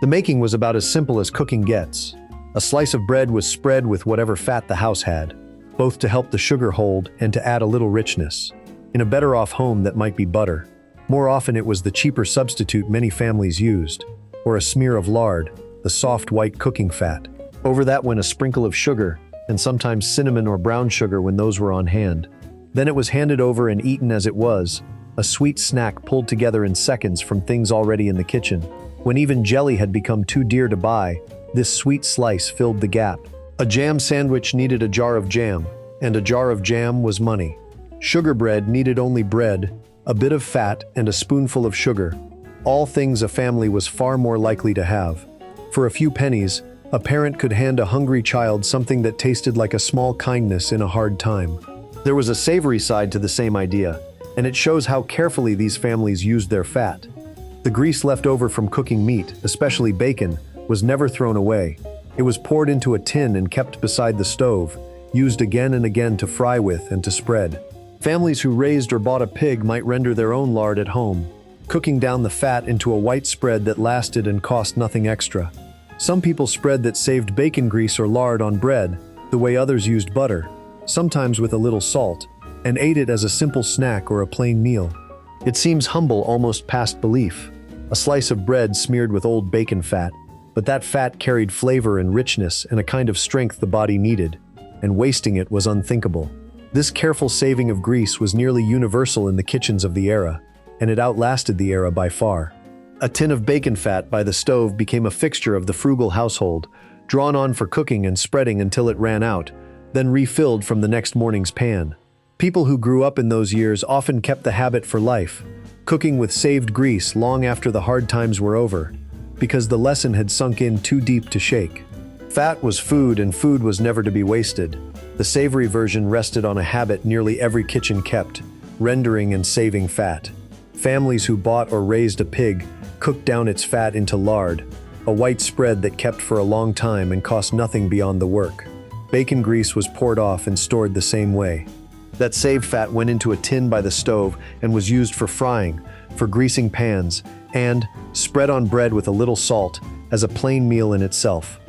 The making was about as simple as cooking gets. A slice of bread was spread with whatever fat the house had, both to help the sugar hold and to add a little richness. In a better-off home, that might be butter. More often it was the cheaper substitute many families used, or a smear of lard, the soft white cooking fat. Over that went a sprinkle of sugar, and sometimes cinnamon or brown sugar when those were on hand. Then it was handed over and eaten as it was, a sweet snack pulled together in seconds from things already in the kitchen. When even jelly had become too dear to buy, this sweet slice filled the gap. A jam sandwich needed a jar of jam, and a jar of jam was money. Sugar bread needed only bread, a bit of fat, and a spoonful of sugar. All things a family was far more likely to have. For a few pennies, a parent could hand a hungry child something that tasted like a small kindness in a hard time. There was a savory side to the same idea, and it shows how carefully these families used their fat. The grease left over from cooking meat, especially bacon, was never thrown away. It was poured into a tin and kept beside the stove, used again and again to fry with and to spread. Families who raised or bought a pig might render their own lard at home, cooking down the fat into a white spread that lasted and cost nothing extra. Some people spread that saved bacon grease or lard on bread, the way others used butter, sometimes with a little salt, and ate it as a simple snack or a plain meal. It seems humble almost past belief. A slice of bread smeared with old bacon fat, but that fat carried flavor and richness and a kind of strength the body needed, and wasting it was unthinkable. This careful saving of grease was nearly universal in the kitchens of the era, and it outlasted the era by far. A tin of bacon fat by the stove became a fixture of the frugal household, drawn on for cooking and spreading until it ran out, then refilled from the next morning's pan. People who grew up in those years often kept the habit for life, cooking with saved grease long after the hard times were over, because the lesson had sunk in too deep to shake. Fat was food, and food was never to be wasted. The savory version rested on a habit nearly every kitchen kept, rendering and saving fat. Families who bought or raised a pig cooked down its fat into lard, a white spread that kept for a long time and cost nothing beyond the work. Bacon grease was poured off and stored the same way. That saved fat went into a tin by the stove and was used for frying, for greasing pans, and spread on bread with a little salt as a plain meal in itself.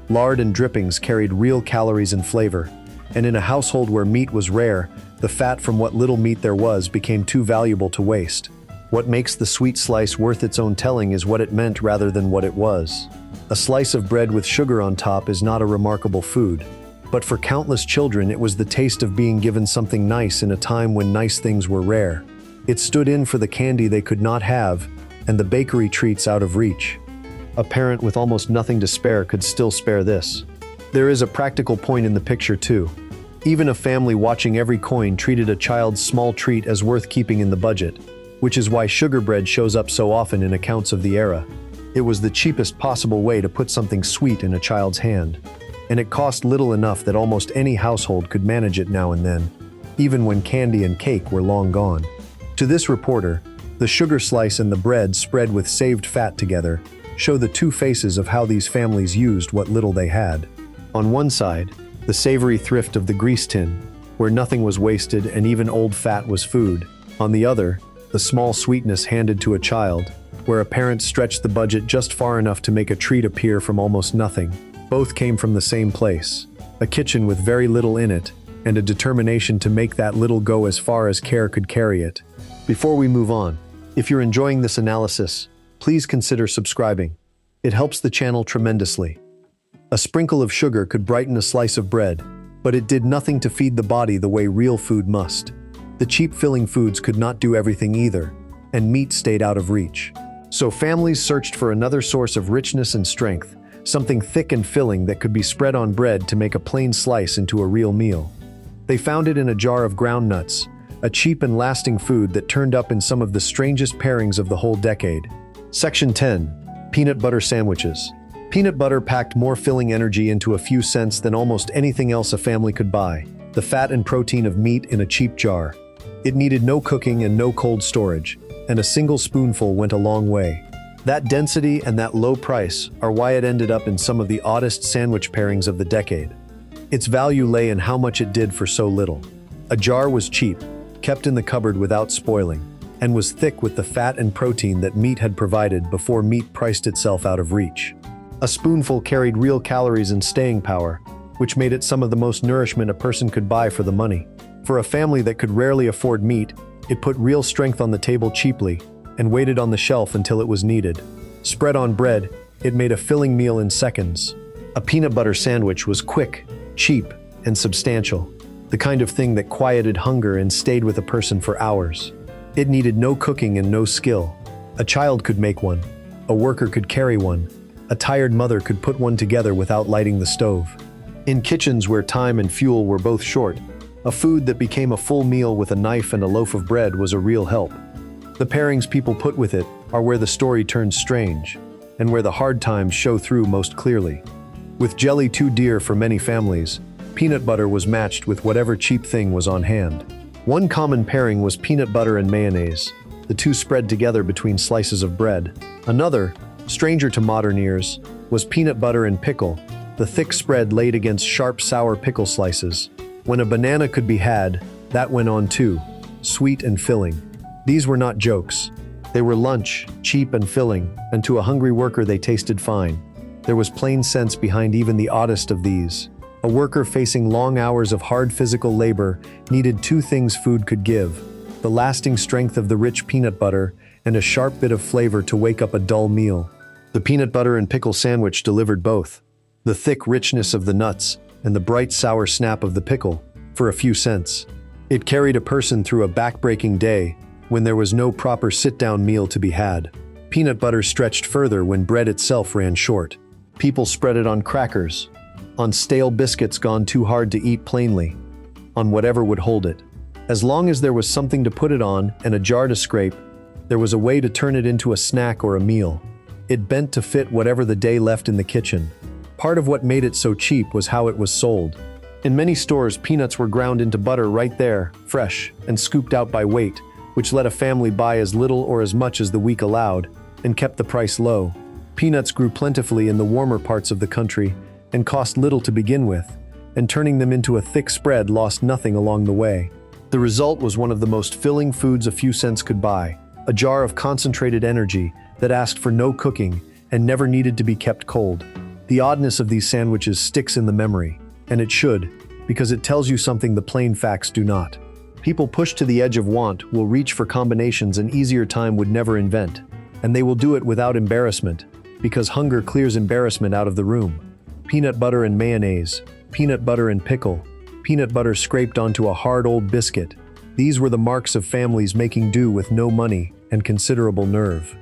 Lard and drippings carried real calories and flavor, and in a household where meat was rare, the fat from what little meat there was became too valuable to waste. What makes the sweet slice worth its own telling is what it meant rather than what it was. A slice of bread with sugar on top is not a remarkable food, but for countless children it was the taste of being given something nice in a time when nice things were rare. It stood in for the candy they could not have and the bakery treats out of reach. A parent with almost nothing to spare could still spare this. There is a practical point in the picture too. Even a family watching every coin treated a child's small treat as worth keeping in the budget, which is why sugar bread shows up so often in accounts of the era. It was the cheapest possible way to put something sweet in a child's hand, and it cost little enough that almost any household could manage it now and then, even when candy and cake were long gone. To this reporter, the sugar slice and the bread spread with saved fat together show the two faces of how these families used what little they had. On one side, the savory thrift of the grease tin, where nothing was wasted and even old fat was food. On the other, the small sweetness handed to a child, where a parent stretched the budget just far enough to make a treat appear from almost nothing. Both came from the same place, a kitchen with very little in it, and a determination to make that little go as far as care could carry it. Before we move on, if you're enjoying this analysis, please consider subscribing. It helps the channel tremendously. A sprinkle of sugar could brighten a slice of bread, but it did nothing to feed the body the way real food must. The cheap filling foods could not do everything either, and meat stayed out of reach. So families searched for another source of richness and strength, something thick and filling that could be spread on bread to make a plain slice into a real meal. They found it in a jar of ground nuts, a cheap and lasting food that turned up in some of the strangest pairings of the whole decade. Section 10. Peanut butter sandwiches. Peanut butter packed more filling energy into a few cents than almost anything else a family could buy. The fat and protein of meat in a cheap jar. It needed no cooking and no cold storage, and a single spoonful went a long way. That density and that low price are why it ended up in some of the oddest sandwich pairings of the decade. Its value lay in how much it did for so little. A jar was cheap, kept in the cupboard without spoiling, and was thick with the fat and protein that meat had provided before meat priced itself out of reach. A spoonful carried real calories and staying power, which made it some of the most nourishment a person could buy for the money. For a family that could rarely afford meat, it put real strength on the table cheaply and waited on the shelf until it was needed. Spread on bread, it made a filling meal in seconds. A peanut butter sandwich was quick, cheap, and substantial, the kind of thing that quieted hunger and stayed with a person for hours. It needed no cooking and no skill. A child could make one. A worker could carry one. A tired mother could put one together without lighting the stove. In kitchens where time and fuel were both short, a food that became a full meal with a knife and a loaf of bread was a real help. The pairings people put with it are where the story turns strange, and where the hard times show through most clearly. With jelly too dear for many families, peanut butter was matched with whatever cheap thing was on hand. One common pairing was peanut butter and mayonnaise, the two spread together between slices of bread. Another, stranger to modern ears, was peanut butter and pickle, the thick spread laid against sharp sour pickle slices. When a banana could be had, that went on too, sweet and filling. These were not jokes. They were lunch, cheap and filling, and to a hungry worker they tasted fine. There was plain sense behind even the oddest of these. A worker facing long hours of hard physical labor needed two things food could give: the lasting strength of the rich peanut butter and a sharp bit of flavor to wake up a dull meal. The peanut butter and pickle sandwich delivered both: the thick richness of the nuts and the bright sour snap of the pickle, for a few cents. It carried a person through a back-breaking day when there was no proper sit-down meal to be had. Peanut butter stretched further when bread itself ran short. People spread it on crackers, on stale biscuits gone too hard to eat plainly, on whatever would hold it. As long as there was something to put it on and a jar to scrape, there was a way to turn it into a snack or a meal. It bent to fit whatever the day left in the kitchen. Part of what made it so cheap was how it was sold. In many stores, peanuts were ground into butter right there, fresh, and scooped out by weight, which let a family buy as little or as much as the week allowed, and kept the price low. Peanuts grew plentifully in the warmer parts of the country and cost little to begin with, and turning them into a thick spread lost nothing along the way. The result was one of the most filling foods a few cents could buy, a jar of concentrated energy that asked for no cooking and never needed to be kept cold. The oddness of these sandwiches sticks in the memory, and it should, because it tells you something the plain facts do not. People pushed to the edge of want will reach for combinations an easier time would never invent, and they will do it without embarrassment, because hunger clears embarrassment out of the room. Peanut butter and mayonnaise, peanut butter and pickle, peanut butter scraped onto a hard old biscuit. These were the marks of families making do with no money and considerable nerve.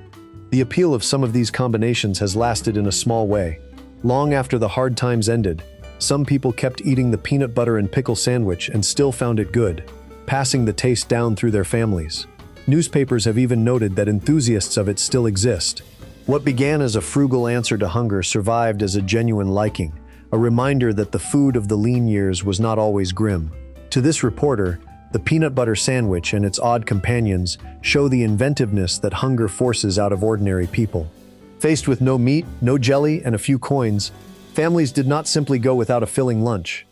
The appeal of some of these combinations has lasted in a small way. Long after the hard times ended, some people kept eating the peanut butter and pickle sandwich and still found it good, passing the taste down through their families. Newspapers have even noted that enthusiasts of it still exist. What began as a frugal answer to hunger survived as a genuine liking, a reminder that the food of the lean years was not always grim. To this reporter, the peanut butter sandwich and its odd companions show the inventiveness that hunger forces out of ordinary people. Faced with no meat, no jelly, and a few coins, families did not simply go without a filling lunch.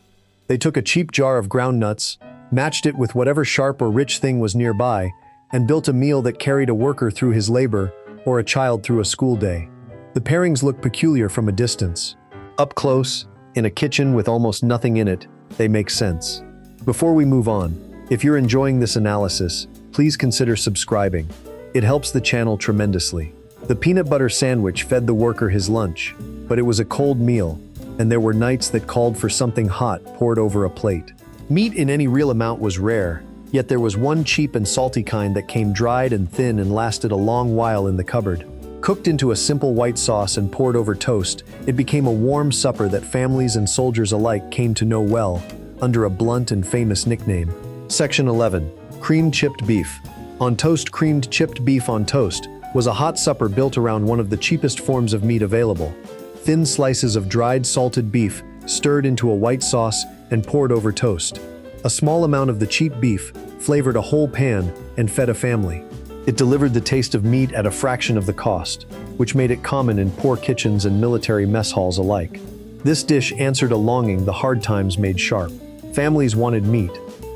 They took a cheap jar of ground nuts, matched it with whatever sharp or rich thing was nearby, and built a meal that carried a worker through his labor or a child through a school day. The pairings look peculiar from a distance. Up close, in a kitchen with almost nothing in it, they make sense. Before we move on, if you're enjoying this analysis, please consider subscribing. It helps the channel tremendously. The peanut butter sandwich fed the worker his lunch, but it was a cold meal, and there were nights that called for something hot poured over a plate. Meat in any real amount was rare, yet there was one cheap and salty kind that came dried and thin and lasted a long while in the cupboard. Cooked into a simple white sauce and poured over toast, it became a warm supper that families and soldiers alike came to know well, under a blunt and famous nickname. Section 11. Creamed chipped beef. On toast, creamed chipped beef on toast was a hot supper built around one of the cheapest forms of meat available. Thin slices of dried salted beef stirred into a white sauce and poured over toast. A small amount of the cheap beef flavored a whole pan and fed a family. It delivered the taste of meat at a fraction of the cost, which made it common in poor kitchens and military mess halls alike. This dish answered a longing the hard times made sharp. Families wanted meat,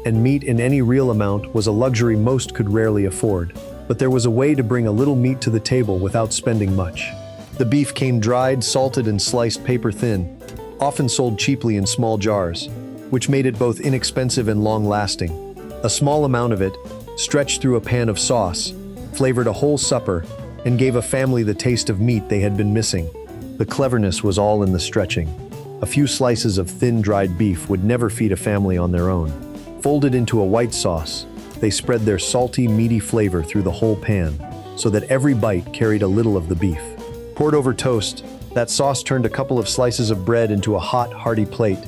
and meat in any real amount was a luxury most could rarely afford. But there was a way to bring a little meat to the table without spending much. The beef came dried, salted, and sliced paper thin, often sold cheaply in small jars, which made it both inexpensive and long-lasting. A small amount of it, stretched through a pan of sauce, flavored a whole supper and gave a family the taste of meat they had been missing. The cleverness was all in the stretching. A few slices of thin, dried beef would never feed a family on their own. Folded into a white sauce, they spread their salty, meaty flavor through the whole pan, so that every bite carried a little of the beef. Poured over toast, that sauce turned a couple of slices of bread into a hot, hearty plate.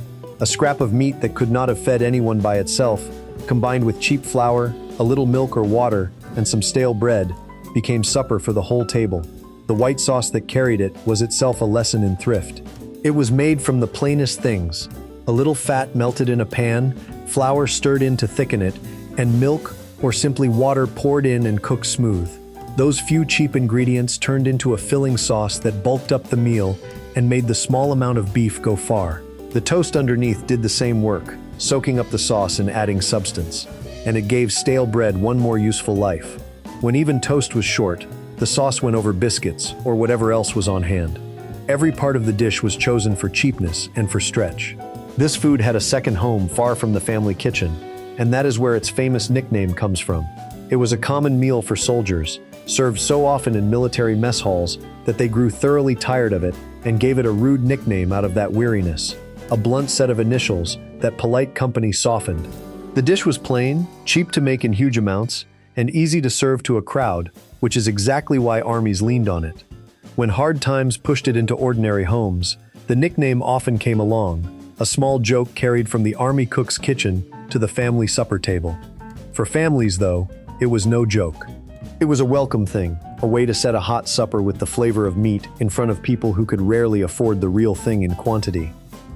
A scrap of meat that could not have fed anyone by itself, combined with cheap flour, a little milk or water, and some stale bread, became supper for the whole table. The white sauce that carried it was itself a lesson in thrift. It was made from the plainest things: a little fat melted in a pan, flour stirred in to thicken it, and milk or simply water poured in and cooked smooth. Those few cheap ingredients turned into a filling sauce that bulked up the meal and made the small amount of beef go far. The toast underneath did the same work, soaking up the sauce and adding substance, and it gave stale bread one more useful life. When even toast was short, the sauce went over biscuits or whatever else was on hand. Every part of the dish was chosen for cheapness and for stretch. This food had a second home far from the family kitchen, and that is where its famous nickname comes from. It was a common meal for soldiers, served so often in military mess halls that they grew thoroughly tired of it and gave it a rude nickname out of that weariness, a blunt set of initials that polite company softened. The dish was plain, cheap to make in huge amounts, and easy to serve to a crowd, which is exactly why armies leaned on it. When hard times pushed it into ordinary homes, the nickname often came along, a small joke carried from the army cook's kitchen to the family supper table. For families, though, it was no joke. It was a welcome thing, a way to set a hot supper with the flavor of meat in front of people who could rarely afford the real thing in quantity.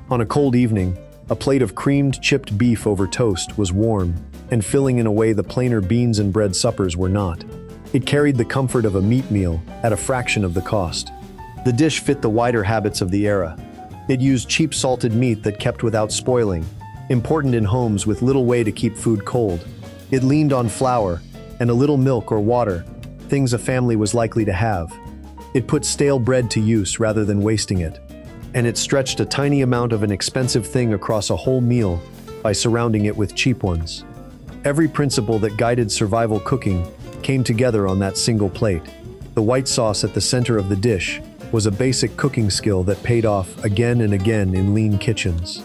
On a cold evening, a plate of creamed chipped beef over toast was warm and filling in a way the plainer beans and bread suppers were not. It carried the comfort of a meat meal at a fraction of the cost. The dish fit the wider habits of the era. It used cheap salted meat that kept without spoiling, important in homes with little way to keep food cold. It leaned on flour and a little milk or water, things a family was likely to have. It put stale bread to use rather than wasting it. And it stretched a tiny amount of an expensive thing across a whole meal by surrounding it with cheap ones. Every principle that guided survival cooking came together on that single plate. The white sauce at the center of the dish was a basic cooking skill that paid off again and again in lean kitchens.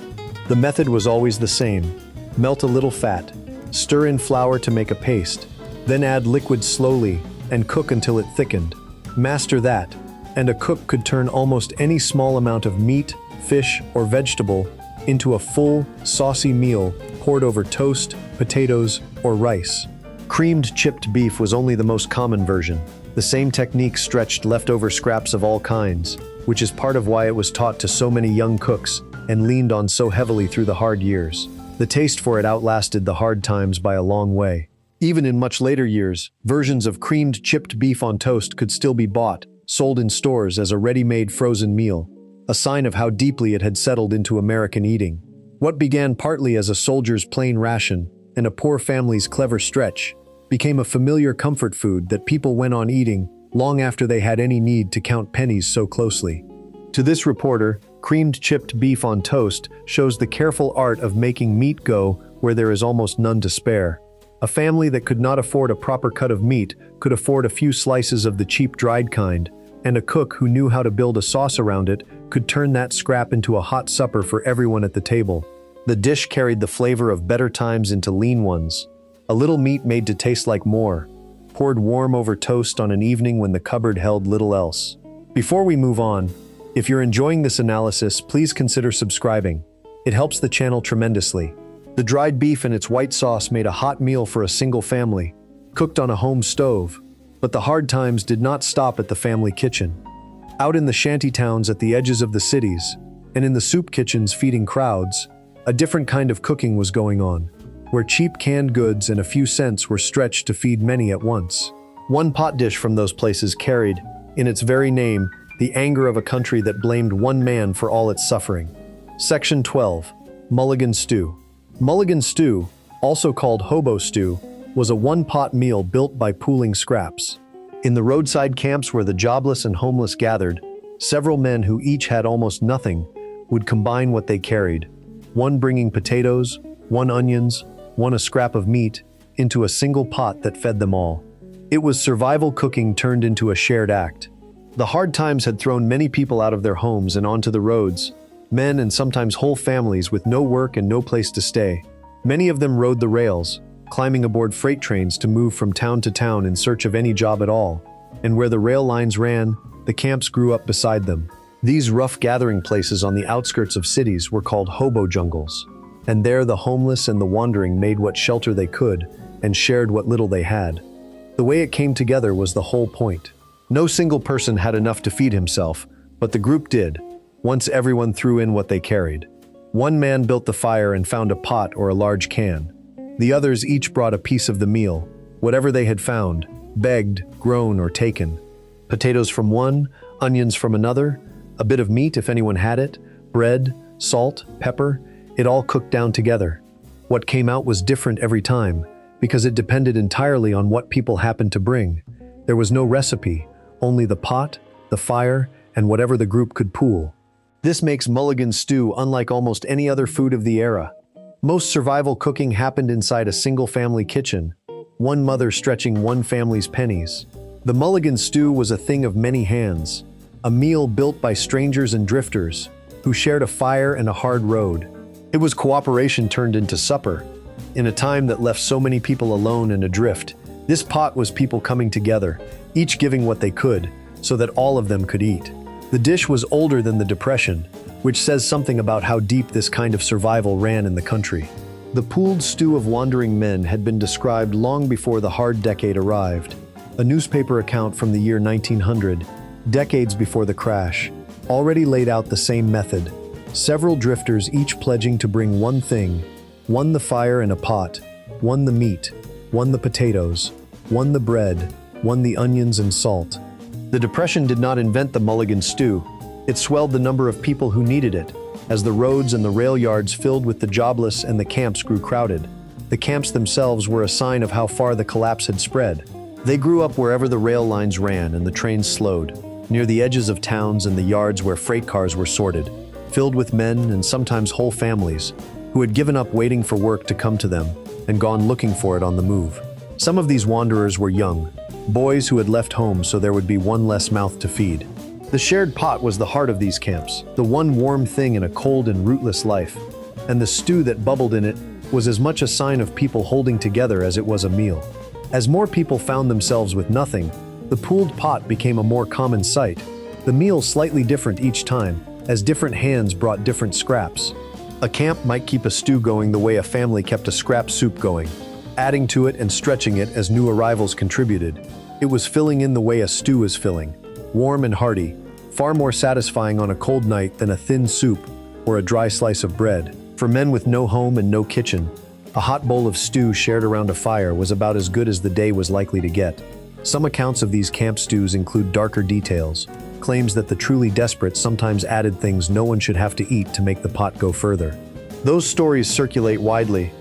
The method was always the same. Melt a little fat, stir in flour to make a paste, then add liquid slowly and cook until it thickened. Master that, and a cook could turn almost any small amount of meat, fish, or vegetable into a full, saucy meal poured over toast, potatoes, or rice. Creamed chipped beef was only the most common version. The same technique stretched leftover scraps of all kinds, which is part of why it was taught to so many young cooks and leaned on so heavily through the hard years. The taste for it outlasted the hard times by a long way. Even in much later years, versions of creamed chipped beef on toast could still be bought, sold in stores as a ready-made frozen meal, a sign of how deeply it had settled into American eating. What began partly as a soldier's plain ration and a poor family's clever stretch became a familiar comfort food that people went on eating long after they had any need to count pennies so closely. To this reporter, creamed chipped beef on toast shows the careful art of making meat go where there is almost none to spare. A family that could not afford a proper cut of meat could afford a few slices of the cheap dried kind, and a cook who knew how to build a sauce around it could turn that scrap into a hot supper for everyone at the table. The dish carried the flavor of better times into lean ones. A little meat made to taste like more, poured warm over toast on an evening when the cupboard held little else. Before we move on, if you're enjoying this analysis, please consider subscribing. It helps the channel tremendously. The dried beef and its white sauce made a hot meal for a single family, cooked on a home stove. But the hard times did not stop at the family kitchen. Out in the shanty towns at the edges of the cities, and in the soup kitchens feeding crowds, a different kind of cooking was going on, where cheap canned goods and a few cents were stretched to feed many at once. One pot dish from those places carried, in its very name, the anger of a country that blamed one man for all its suffering. Section 12. Mulligan Stew. Mulligan stew, also called hobo stew, was a one-pot meal built by pooling scraps. In the roadside camps where the jobless and homeless gathered, several men who each had almost nothing would combine what they carried, one bringing potatoes, one onions, one a scrap of meat, into a single pot that fed them all. It was survival cooking turned into a shared act. The hard times had thrown many people out of their homes and onto the roads, men and sometimes whole families with no work and no place to stay. Many of them rode the rails, climbing aboard freight trains to move from town to town in search of any job at all, and where the rail lines ran, the camps grew up beside them. These rough gathering places on the outskirts of cities were called hobo jungles, and there the homeless and the wandering made what shelter they could and shared what little they had. The way it came together was the whole point. No single person had enough to feed himself, but the group did, once everyone threw in what they carried. One man built the fire and found a pot or a large can. The others each brought a piece of the meal, whatever they had found, begged, grown, or taken. Potatoes from one, onions from another, a bit of meat if anyone had it, bread, salt, pepper, it all cooked down together. What came out was different every time, because it depended entirely on what people happened to bring. There was no recipe, only the pot, the fire, and whatever the group could pool. This makes mulligan stew unlike almost any other food of the era. Most survival cooking happened inside a single-family kitchen, one mother stretching one family's pennies. The mulligan stew was a thing of many hands, a meal built by strangers and drifters who shared a fire and a hard road. It was cooperation turned into supper. In a time that left so many people alone and adrift, this pot was people coming together, each giving what they could, so that all of them could eat. The dish was older than the Depression, which says something about how deep this kind of survival ran in the country. The pooled stew of wandering men had been described long before the hard decade arrived. A newspaper account from the year 1900, decades before the crash, already laid out the same method. Several drifters each pledging to bring one thing, one the fire and a pot, one the meat, one the potatoes, one the bread, won the onions and salt. The Depression did not invent the mulligan stew. It swelled the number of people who needed it, as the roads and the rail yards filled with the jobless and the camps grew crowded. The camps themselves were a sign of how far the collapse had spread. They grew up wherever the rail lines ran and the trains slowed, near the edges of towns and the yards where freight cars were sorted, filled with men and sometimes whole families, who had given up waiting for work to come to them and gone looking for it on the move. Some of these wanderers were young, boys who had left home so there would be one less mouth to feed. The shared pot was the heart of these camps, the one warm thing in a cold and rootless life, and the stew that bubbled in it was as much a sign of people holding together as it was a meal. As more people found themselves with nothing, the pooled pot became a more common sight, the meal slightly different each time, as different hands brought different scraps. A camp might keep a stew going the way a family kept a scrap soup going, adding to it and stretching it as new arrivals contributed. It was filling in the way a stew is filling, warm and hearty, far more satisfying on a cold night than a thin soup or a dry slice of bread. For men with no home and no kitchen, a hot bowl of stew shared around a fire was about as good as the day was likely to get. Some accounts of these camp stews include darker details, claims that the truly desperate sometimes added things no one should have to eat to make the pot go further. Those stories circulate widely,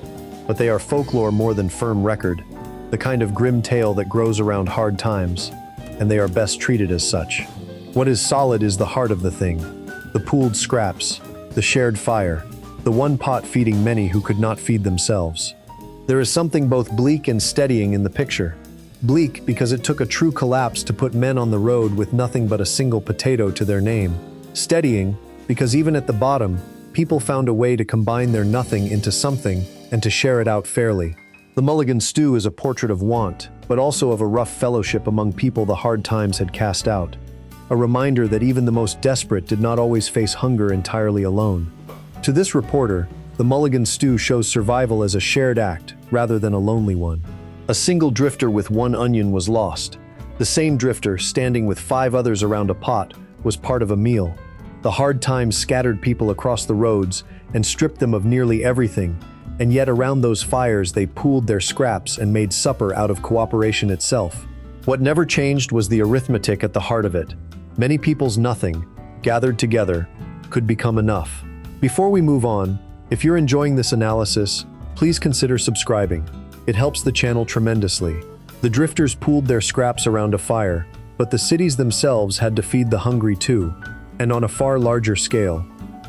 but they are folklore more than firm record, the kind of grim tale that grows around hard times, and they are best treated as such. What is solid is the heart of the thing, the pooled scraps, the shared fire, the one pot feeding many who could not feed themselves. There is something both bleak and steadying in the picture. Bleak because it took a true collapse to put men on the road with nothing but a single potato to their name. Steadying because even at the bottom, people found a way to combine their nothing into something and to share it out fairly. The mulligan stew is a portrait of want, but also of a rough fellowship among people the hard times had cast out. A reminder that even the most desperate did not always face hunger entirely alone. To this reporter, the mulligan stew shows survival as a shared act rather than a lonely one. A single drifter with one onion was lost. The same drifter, standing with 5 others around a pot, was part of a meal. The hard times scattered people across the roads and stripped them of nearly everything, and yet around those fires they pooled their scraps and made supper out of cooperation itself. What never changed was the arithmetic at the heart of it. Many people's nothing, gathered together, could become enough. Before we move on, if you're enjoying this analysis, please consider subscribing. It helps the channel tremendously. The drifters pooled their scraps around a fire, but the cities themselves had to feed the hungry too, and on a far larger scale.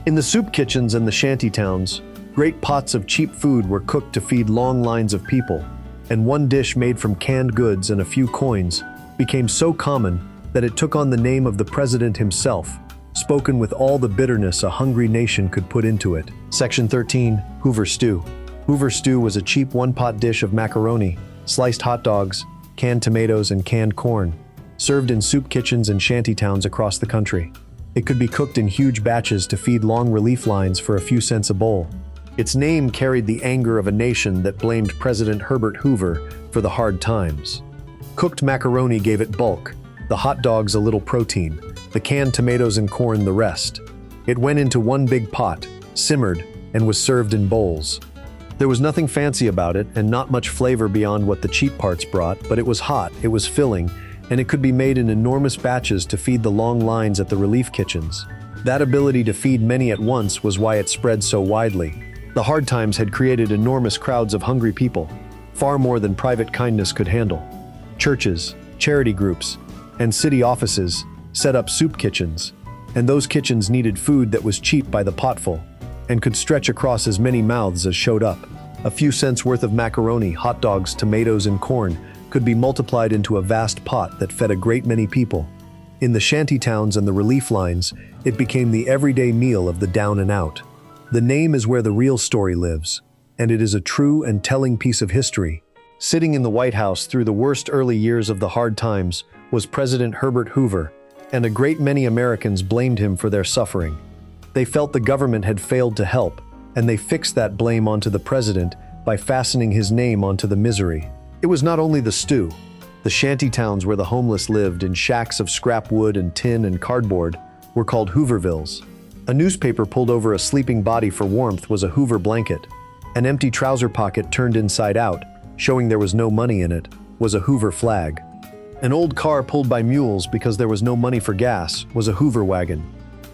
In the soup kitchens and the shanty towns, great pots of cheap food were cooked to feed long lines of people, and one dish made from canned goods and a few coins became so common that it took on the name of the president himself, spoken with all the bitterness a hungry nation could put into it. Section 13, Hoover Stew. Hoover stew was a cheap one-pot dish of macaroni, sliced hot dogs, canned tomatoes, and canned corn, served in soup kitchens and shanty towns across the country. It could be cooked in huge batches to feed long relief lines for a few cents a bowl. Its name carried the anger of a nation that blamed President Herbert Hoover for the hard times. Cooked macaroni gave it bulk, the hot dogs a little protein, the canned tomatoes and corn the rest. It went into one big pot, simmered, and was served in bowls. There was nothing fancy about it and not much flavor beyond what the cheap parts brought, but it was hot, it was filling, and it could be made in enormous batches to feed the long lines at the relief kitchens. That ability to feed many at once was why it spread so widely. The hard times had created enormous crowds of hungry people, far more than private kindness could handle. Churches, charity groups, and city offices set up soup kitchens, and those kitchens needed food that was cheap by the potful and could stretch across as many mouths as showed up. A few cents worth of macaroni, hot dogs, tomatoes, and corn could be multiplied into a vast pot that fed a great many people. In the shanty towns and the relief lines, it became the everyday meal of the down and out. The name is where the real story lives, and it is a true and telling piece of history. Sitting in the White House through the worst early years of the hard times was President Herbert Hoover, and a great many Americans blamed him for their suffering. They felt the government had failed to help, and they fixed that blame onto the president by fastening his name onto the misery. It was not only the stew. The shanty towns where the homeless lived in shacks of scrap wood and tin and cardboard were called Hoovervilles. A newspaper pulled over a sleeping body for warmth was a Hoover blanket. An empty trouser pocket turned inside out, showing there was no money in it, was a Hoover flag. An old car pulled by mules because there was no money for gas was a Hoover wagon.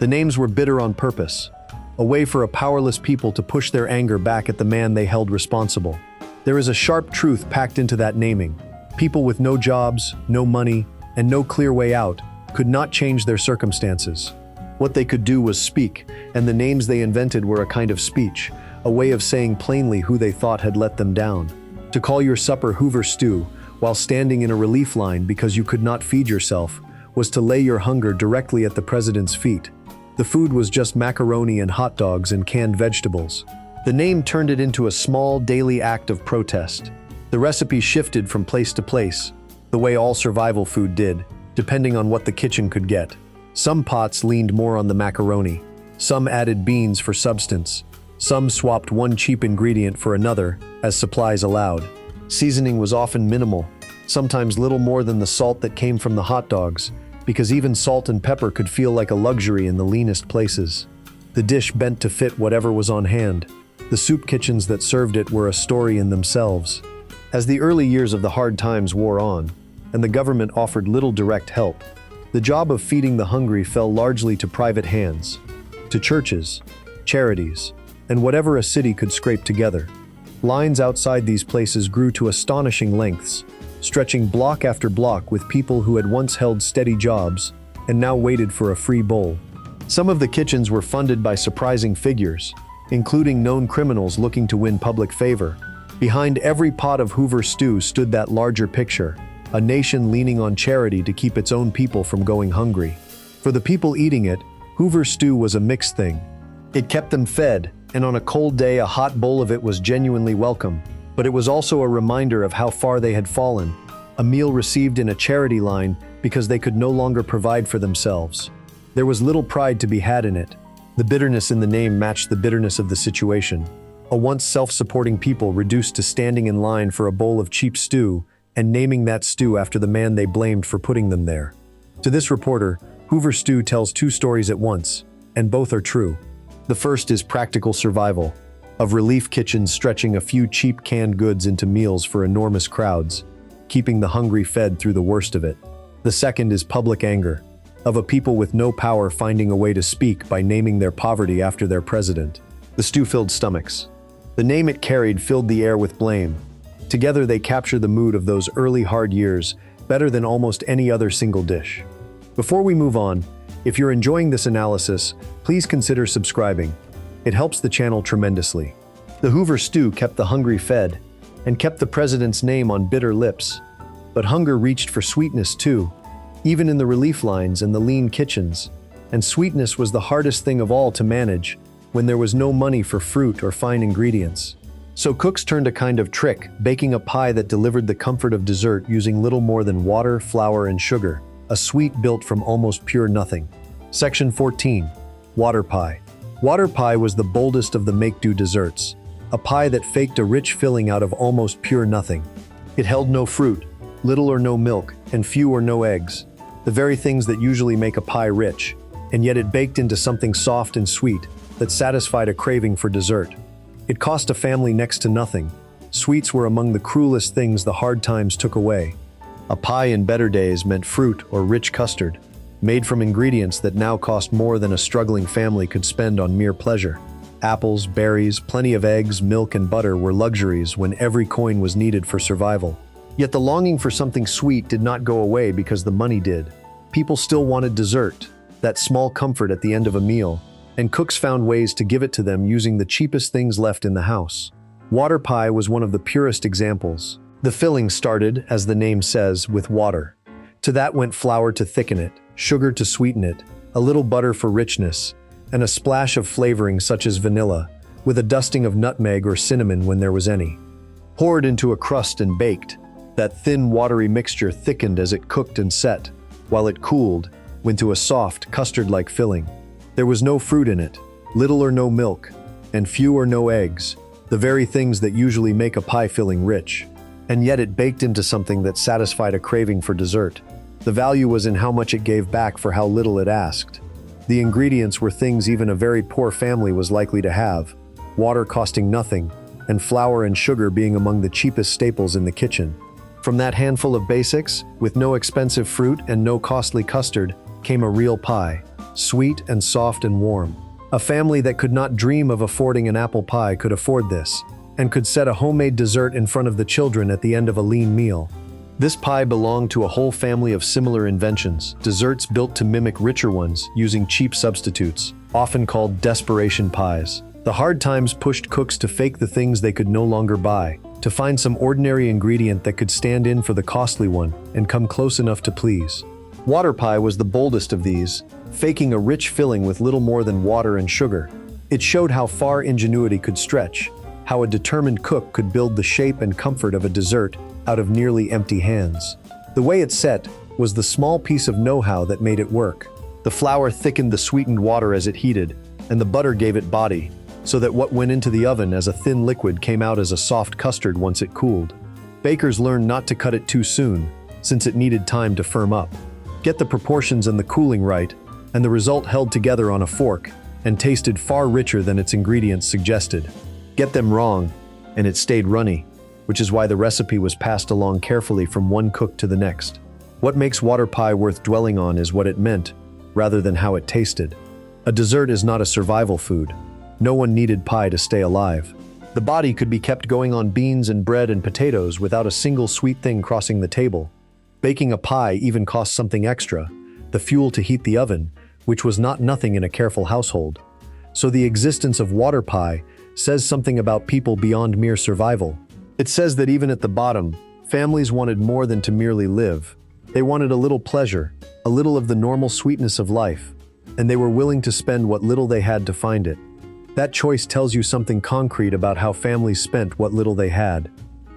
The names were bitter on purpose, a way for a powerless people to push their anger back at the man they held responsible. There is a sharp truth packed into that naming. People with no jobs, no money, and no clear way out could not change their circumstances. What they could do was speak, and the names they invented were a kind of speech, a way of saying plainly who they thought had let them down. To call your supper Hoover stew while standing in a relief line because you could not feed yourself was to lay your hunger directly at the president's feet. The food was just macaroni and hot dogs and canned vegetables. The name turned it into a small daily act of protest. The recipe shifted from place to place, the way all survival food did, depending on what the kitchen could get. Some pots leaned more on the macaroni. Some added beans for substance. Some swapped one cheap ingredient for another, as supplies allowed. Seasoning was often minimal, sometimes little more than the salt that came from the hot dogs, because even salt and pepper could feel like a luxury in the leanest places. The dish bent to fit whatever was on hand. The soup kitchens that served it were a story in themselves. As the early years of the hard times wore on, and the government offered little direct help, the job of feeding the hungry fell largely to private hands, to churches, charities, and whatever a city could scrape together. Lines outside these places grew to astonishing lengths, stretching block after block with people who had once held steady jobs and now waited for a free bowl. Some of the kitchens were funded by surprising figures, including known criminals looking to win public favor. Behind every pot of Hoover stew stood that larger picture, a nation leaning on charity to keep its own people from going hungry. For the people eating it, Hoover stew was a mixed thing. It kept them fed, and on a cold day a hot bowl of it was genuinely welcome. But it was also a reminder of how far they had fallen, a meal received in a charity line because they could no longer provide for themselves. There was little pride to be had in it. The bitterness in the name matched the bitterness of the situation. A once self-supporting people reduced to standing in line for a bowl of cheap stew and naming that stew after the man they blamed for putting them there. To this reporter, Hoover stew tells two stories at once, and both are true. The first is practical survival, of relief kitchens stretching a few cheap canned goods into meals for enormous crowds, keeping the hungry fed through the worst of it. The second is public anger, of a people with no power finding a way to speak by naming their poverty after their president. The stew filled stomachs. The name it carried filled the air with blame. Together they capture the mood of those early hard years better than almost any other single dish. Before we move on, if you're enjoying this analysis, please consider subscribing. It helps the channel tremendously. The Hoover stew kept the hungry fed and kept the president's name on bitter lips. But hunger reached for sweetness too, even in the relief lines and the lean kitchens. And sweetness was the hardest thing of all to manage when there was no money for fruit or fine ingredients. So cooks turned a kind of trick, baking a pie that delivered the comfort of dessert using little more than water, flour, and sugar, a sweet built from almost pure nothing. Section 14. Water pie. Water pie was the boldest of the make-do desserts, a pie that faked a rich filling out of almost pure nothing. It held no fruit, little or no milk, and few or no eggs, the very things that usually make a pie rich, and yet it baked into something soft and sweet that satisfied a craving for dessert. It cost a family next to nothing. Sweets were among the cruelest things the hard times took away. A pie in better days meant fruit or rich custard, made from ingredients that now cost more than a struggling family could spend on mere pleasure. Apples, berries, plenty of eggs, milk, and butter were luxuries when every coin was needed for survival. Yet the longing for something sweet did not go away because the money did. People still wanted dessert, that small comfort at the end of a meal, and cooks found ways to give it to them using the cheapest things left in the house. Water pie was one of the purest examples. The filling started, as the name says, with water. To that went flour to thicken it, sugar to sweeten it, a little butter for richness, and a splash of flavoring such as vanilla, with a dusting of nutmeg or cinnamon when there was any. Poured into a crust and baked, that thin, watery mixture thickened as it cooked and set, while it cooled, went to a soft, custard-like filling. There was no fruit in it, little or no milk, and few or no eggs, the very things that usually make a pie filling rich. And yet it baked into something that satisfied a craving for dessert. The value was in how much it gave back for how little it asked. The ingredients were things even a very poor family was likely to have, water costing nothing, and flour and sugar being among the cheapest staples in the kitchen. From that handful of basics, with no expensive fruit and no costly custard, came a real pie, sweet and soft and warm. A family that could not dream of affording an apple pie could afford this, and could set a homemade dessert in front of the children at the end of a lean meal. This pie belonged to a whole family of similar inventions, desserts built to mimic richer ones using cheap substitutes, often called desperation pies. The hard times pushed cooks to fake the things they could no longer buy, to find some ordinary ingredient that could stand in for the costly one and come close enough to please. Water pie was the boldest of these, faking a rich filling with little more than water and sugar. It showed how far ingenuity could stretch, how a determined cook could build the shape and comfort of a dessert out of nearly empty hands. The way it set was the small piece of know-how that made it work. The flour thickened the sweetened water as it heated, and the butter gave it body, so that what went into the oven as a thin liquid came out as a soft custard once it cooled. Bakers learned not to cut it too soon, since it needed time to firm up. Get the proportions and the cooling right, and the result held together on a fork and tasted far richer than its ingredients suggested. Get them wrong, and it stayed runny, which is why the recipe was passed along carefully from one cook to the next. What makes water pie worth dwelling on is what it meant, rather than how it tasted. A dessert is not a survival food. No one needed pie to stay alive. The body could be kept going on beans and bread and potatoes without a single sweet thing crossing the table. Baking a pie even cost something extra, the fuel to heat the oven, which was not nothing in a careful household. So the existence of water pie says something about people beyond mere survival. It says that even at the bottom, families wanted more than to merely live. They wanted a little pleasure, a little of the normal sweetness of life, and they were willing to spend what little they had to find it. That choice tells you something concrete about how families spent what little they had.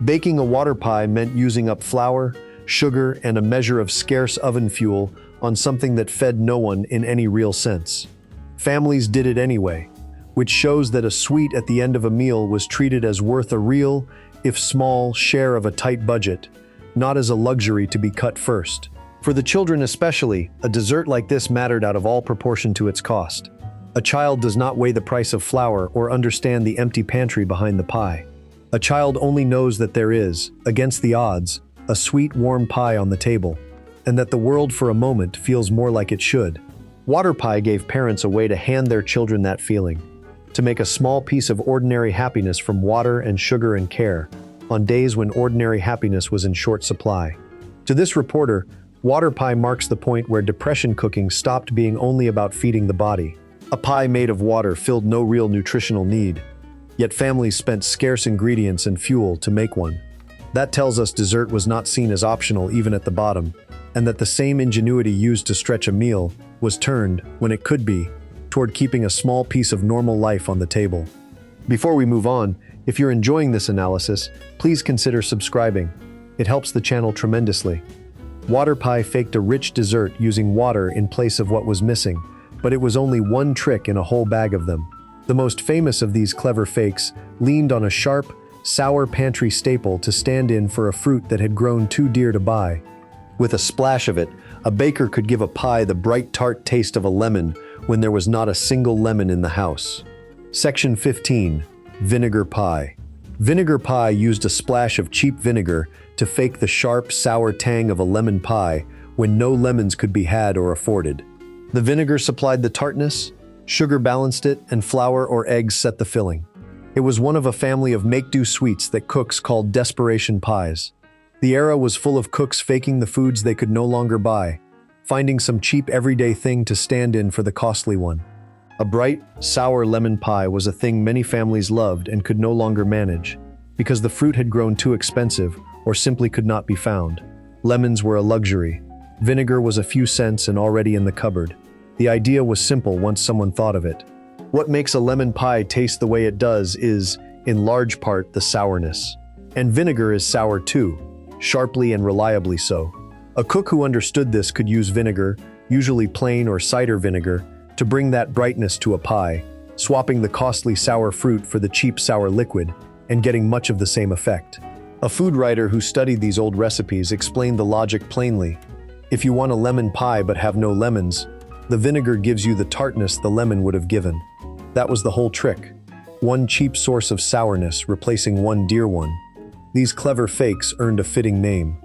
Baking a water pie meant using up flour, sugar, and a measure of scarce oven fuel on something that fed no one in any real sense. Families did it anyway, which shows that a sweet at the end of a meal was treated as worth a real, if small, share of a tight budget, not as a luxury to be cut first. For the children especially, a dessert like this mattered out of all proportion to its cost. A child does not weigh the price of flour or understand the empty pantry behind the pie. A child only knows that there is, against the odds, a sweet, warm pie on the table, and that the world for a moment feels more like it should. Water pie gave parents a way to hand their children that feeling, to make a small piece of ordinary happiness from water and sugar and care, on days when ordinary happiness was in short supply. To this reporter, water pie marks the point where depression cooking stopped being only about feeding the body. A pie made of water filled no real nutritional need, yet families spent scarce ingredients and fuel to make one. That tells us dessert was not seen as optional even at the bottom, and that the same ingenuity used to stretch a meal was turned, when it could be, toward keeping a small piece of normal life on the table. Before we move on, if you're enjoying this analysis, please consider subscribing. It helps the channel tremendously. Water pie faked a rich dessert using water in place of what was missing, but it was only one trick in a whole bag of them. The most famous of these clever fakes leaned on a sharp, sour pantry staple to stand in for a fruit that had grown too dear to buy. With a splash of it, a baker could give a pie the bright tart taste of a lemon when there was not a single lemon in the house. Section 15. Vinegar pie. Vinegar pie used a splash of cheap vinegar to fake the sharp, sour tang of a lemon pie when no lemons could be had or afforded. The vinegar supplied the tartness, sugar balanced it, and flour or eggs set the filling. It was one of a family of make-do sweets that cooks called desperation pies. The era was full of cooks faking the foods they could no longer buy, finding some cheap everyday thing to stand in for the costly one. A bright, sour lemon pie was a thing many families loved and could no longer manage, because the fruit had grown too expensive or simply could not be found. Lemons were a luxury. Vinegar was a few cents and already in the cupboard. The idea was simple once someone thought of it. What makes a lemon pie taste the way it does is, in large part, the sourness. And vinegar is sour too, sharply and reliably so. A cook who understood this could use vinegar, usually plain or cider vinegar, to bring that brightness to a pie, swapping the costly sour fruit for the cheap sour liquid, and getting much of the same effect. A food writer who studied these old recipes explained the logic plainly. If you want a lemon pie but have no lemons, the vinegar gives you the tartness the lemon would have given. That was the whole trick. One cheap source of sourness replacing one dear one. these clever fakes earned a fitting name.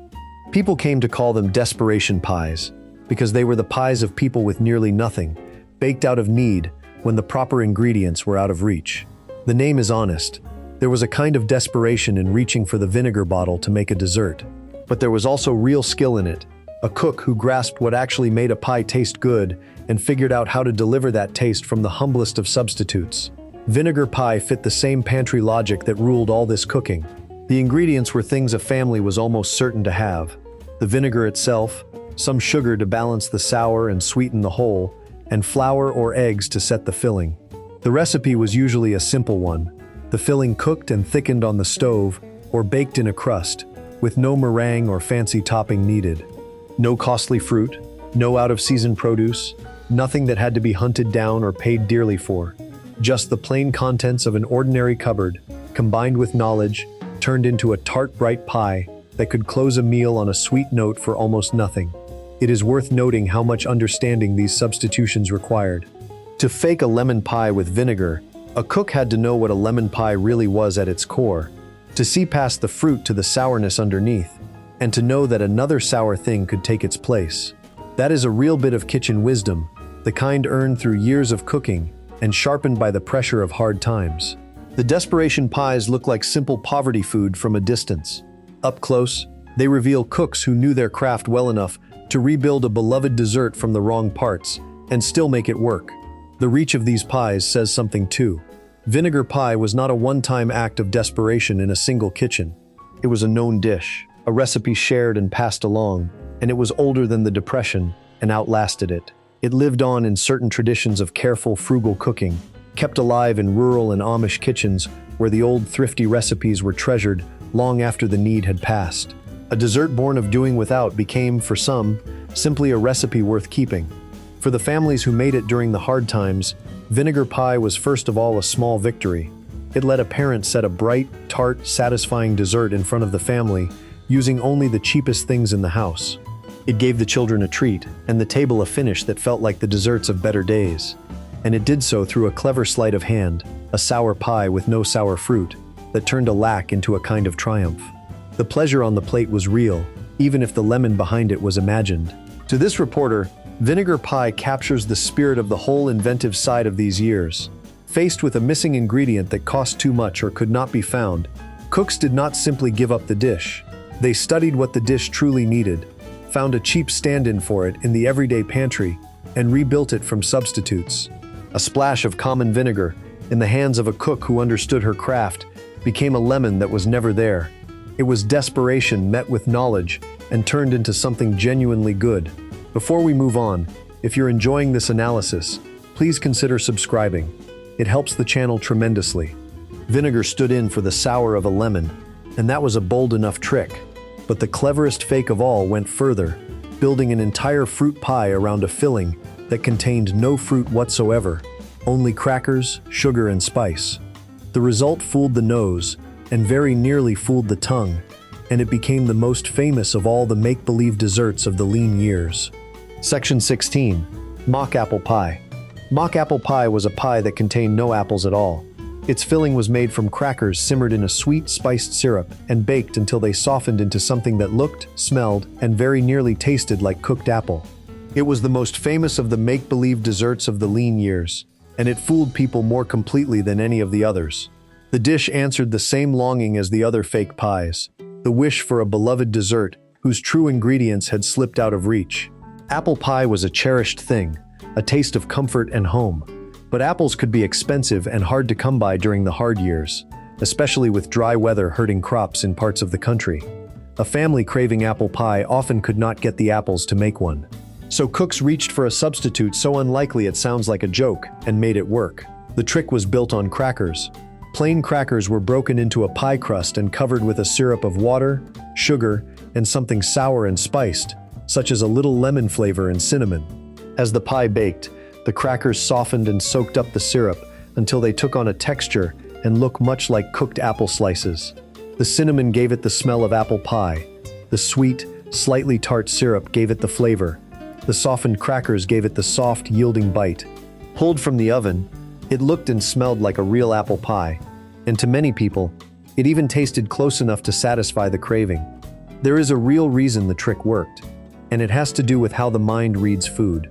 People came to call them desperation pies, because they were the pies of people with nearly nothing, baked out of need when the proper ingredients were out of reach. The name is honest. There was a kind of desperation in reaching for the vinegar bottle to make a dessert. But there was also real skill in it. A cook who grasped what actually made a pie taste good and figured out how to deliver that taste from the humblest of substitutes. Vinegar pie fit the same pantry logic that ruled all this cooking. The ingredients were things a family was almost certain to have. The vinegar itself, some sugar to balance the sour and sweeten the whole, and flour or eggs to set the filling. The recipe was usually a simple one. The filling cooked and thickened on the stove or baked in a crust, with no meringue or fancy topping needed. No costly fruit, no out-of-season produce, nothing that had to be hunted down or paid dearly for. Just the plain contents of an ordinary cupboard, combined with knowledge, turned into a tart, bright pie that could close a meal on a sweet note for almost nothing. It is worth noting how much understanding these substitutions required. To fake a lemon pie with vinegar, a cook had to know what a lemon pie really was at its core, to see past the fruit to the sourness underneath, and to know that another sour thing could take its place. That is a real bit of kitchen wisdom, the kind earned through years of cooking and sharpened by the pressure of hard times. The desperation pies look like simple poverty food from a distance. Up close, they reveal cooks who knew their craft well enough to rebuild a beloved dessert from the wrong parts and still make it work. The reach of these pies says something too. Vinegar pie was not a one-time act of desperation in a single kitchen. It was a known dish, a recipe shared and passed along, and it was older than the Depression and outlasted it. It lived on in certain traditions of careful, frugal cooking, kept alive in rural and Amish kitchens where the old thrifty recipes were treasured long after the need had passed. A dessert born of doing without became, for some, simply a recipe worth keeping. For the families who made it during the hard times, vinegar pie was first of all a small victory. It let a parent set a bright, tart, satisfying dessert in front of the family, using only the cheapest things in the house. It gave the children a treat, and the table a finish that felt like the desserts of better days. And it did so through a clever sleight of hand, a sour pie with no sour fruit, that turned a lack into a kind of triumph. The pleasure on the plate was real, even if the lemon behind it was imagined. To this reporter, vinegar pie captures the spirit of the whole inventive side of these years. Faced with a missing ingredient that cost too much or could not be found, cooks did not simply give up the dish. They studied what the dish truly needed, found a cheap stand-in for it in the everyday pantry, and rebuilt it from substitutes. A splash of common vinegar, in the hands of a cook who understood her craft, became a lemon that was never there. It was desperation met with knowledge and turned into something genuinely good. Before we move on, if you're enjoying this analysis, please consider subscribing. It helps the channel tremendously. Vinegar stood in for the sour of a lemon, and that was a bold enough trick. But the cleverest fake of all went further, building an entire fruit pie around a filling that contained no fruit whatsoever, only crackers, sugar, and spice. The result fooled the nose, and very nearly fooled the tongue, and it became the most famous of all the make-believe desserts of the lean years. Section 16. Mock apple pie. Mock apple pie was a pie that contained no apples at all. Its filling was made from crackers simmered in a sweet, spiced syrup and baked until they softened into something that looked, smelled, and very nearly tasted like cooked apple. It was the most famous of the make-believe desserts of the lean years, and it fooled people more completely than any of the others. The dish answered the same longing as the other fake pies, the wish for a beloved dessert whose true ingredients had slipped out of reach. Apple pie was a cherished thing, a taste of comfort and home. But apples could be expensive and hard to come by during the hard years, especially with dry weather hurting crops in parts of the country. A family craving apple pie often could not get the apples to make one. So cooks reached for a substitute so unlikely it sounds like a joke and made it work. The trick was built on crackers. Plain crackers were broken into a pie crust and covered with a syrup of water, sugar, and something sour and spiced, such as a little lemon flavor and cinnamon. As the pie baked, the crackers softened and soaked up the syrup until they took on a texture and looked much like cooked apple slices. The cinnamon gave it the smell of apple pie. The sweet, slightly tart syrup gave it the flavor. The softened crackers gave it the soft, yielding bite. Pulled from the oven, it looked and smelled like a real apple pie. And to many people, It even tasted close enough to satisfy the craving. There is a real reason the trick worked, and it has to do with how the mind reads food.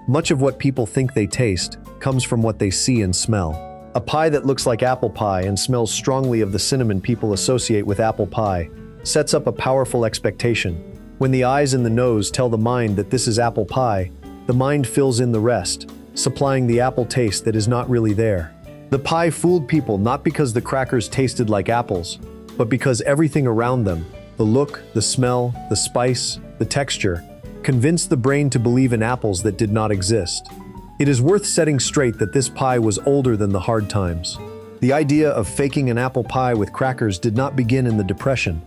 Much of what people think they taste comes from what they see and smell. A pie that looks like apple pie and smells strongly of the cinnamon people associate with apple pie sets up a powerful expectation. When the eyes and the nose tell the mind that this is apple pie, the mind fills in the rest, supplying the apple taste that is not really there. The pie fooled people not because the crackers tasted like apples, but because everything around them, the look, the smell, the spice, the texture, convinced the brain to believe in apples that did not exist. It is worth setting straight that this pie was older than the hard times. The idea of faking an apple pie with crackers did not begin in the Depression.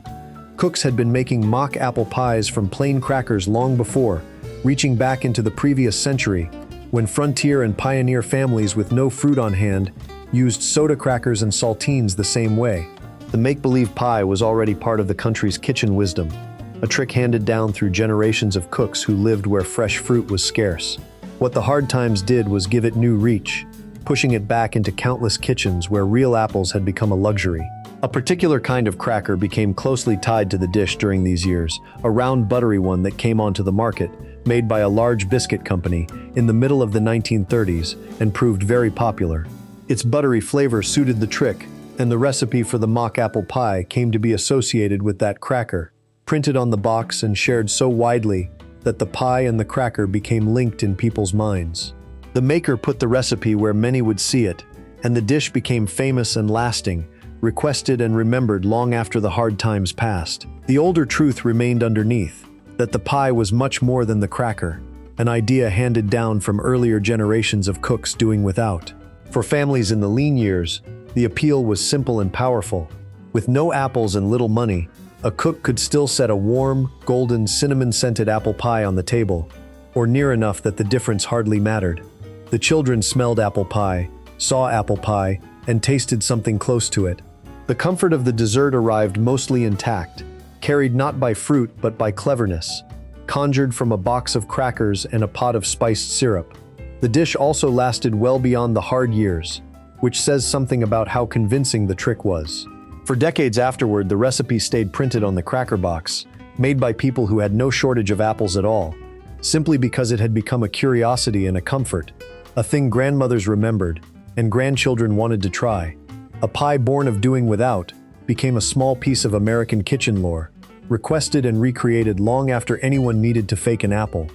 Cooks had been making mock apple pies from plain crackers long before, reaching back into the previous century, when frontier and pioneer families with no fruit on hand used soda crackers and saltines the same way. The make-believe pie was already part of the country's kitchen wisdom, a trick handed down through generations of cooks who lived where fresh fruit was scarce. What the hard times did was give it new reach, pushing it back into countless kitchens where real apples had become a luxury. A particular kind of cracker became closely tied to the dish during these years, a round buttery one that came onto the market, made by a large biscuit company in the middle of the 1930s and proved very popular. Its buttery flavor suited the trick, and the recipe for the mock apple pie came to be associated with that cracker, printed on the box and shared so widely that the pie and the cracker became linked in people's minds. The maker put the recipe where many would see it, and the dish became famous and lasting, requested and remembered long after the hard times passed. The older truth remained underneath, that the pie was much more than the cracker, an idea handed down from earlier generations of cooks doing without. For families in the lean years, the appeal was simple and powerful. With no apples and little money, a cook could still set a warm, golden, cinnamon-scented apple pie on the table, or near enough that the difference hardly mattered. The children smelled apple pie, saw apple pie, and tasted something close to it. The comfort of the dessert arrived mostly intact, carried not by fruit but by cleverness, conjured from a box of crackers and a pot of spiced syrup. The dish also lasted well beyond the hard years, which says something about how convincing the trick was. For decades afterward, the recipe stayed printed on the cracker box, made by people who had no shortage of apples at all, simply because it had become a curiosity and a comfort, a thing grandmothers remembered and grandchildren wanted to try. A pie born of doing without became a small piece of American kitchen lore, requested and recreated long after anyone needed to fake an apple.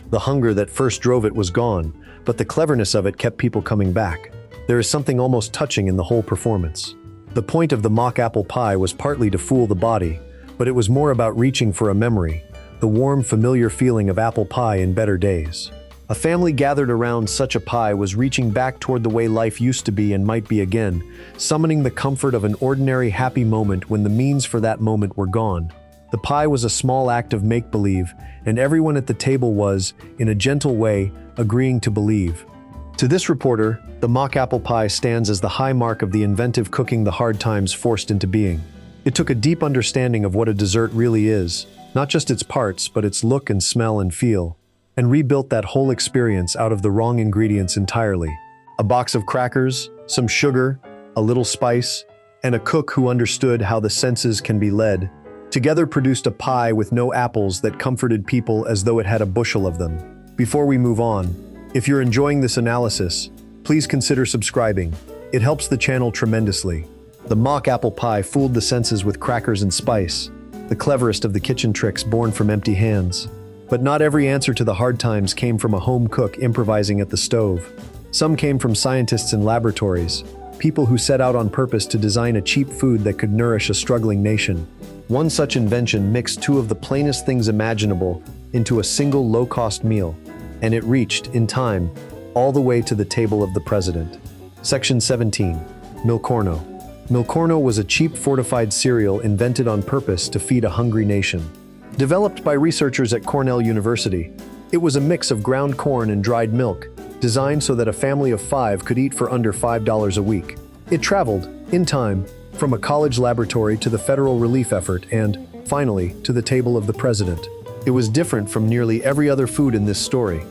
The hunger that first drove it was gone, but the cleverness of it kept people coming back. There is something almost touching in the whole performance. The point of the mock apple pie was partly to fool the body, but it was more about reaching for a memory, the warm, familiar feeling of apple pie in better days. A family gathered around such a pie was reaching back toward the way life used to be and might be again, summoning the comfort of an ordinary happy moment when the means for that moment were gone. The pie was a small act of make-believe, and everyone at the table was, in a gentle way, agreeing to believe. To this reporter, the mock apple pie stands as the high mark of the inventive cooking the hard times forced into being. It took a deep understanding of what a dessert really is, not just its parts, but its look and smell and feel, and rebuilt that whole experience out of the wrong ingredients entirely. A box of crackers, some sugar, a little spice, and a cook who understood how the senses can be led, together produced a pie with no apples that comforted people as though it had a bushel of them. Before we move on, if you're enjoying this analysis, please consider subscribing. It helps the channel tremendously. The mock apple pie fooled the senses with crackers and spice, the cleverest of the kitchen tricks born from empty hands. But not every answer to the hard times came from a home cook improvising at the stove. Some came from scientists in laboratories, people who set out on purpose to design a cheap food that could nourish a struggling nation. One such invention mixed two of the plainest things imaginable into a single low-cost meal, and it reached, in time, all the way to the table of the president. Section 17. Milcorno. Milcorno was a cheap fortified cereal invented on purpose to feed a hungry nation. Developed by researchers at Cornell University, it was a mix of ground corn and dried milk, designed so that a family of 5 could eat for under $5 a week. It traveled, in time, from a college laboratory to the federal relief effort and, finally, to the table of the president. It was different from nearly every other food in this story,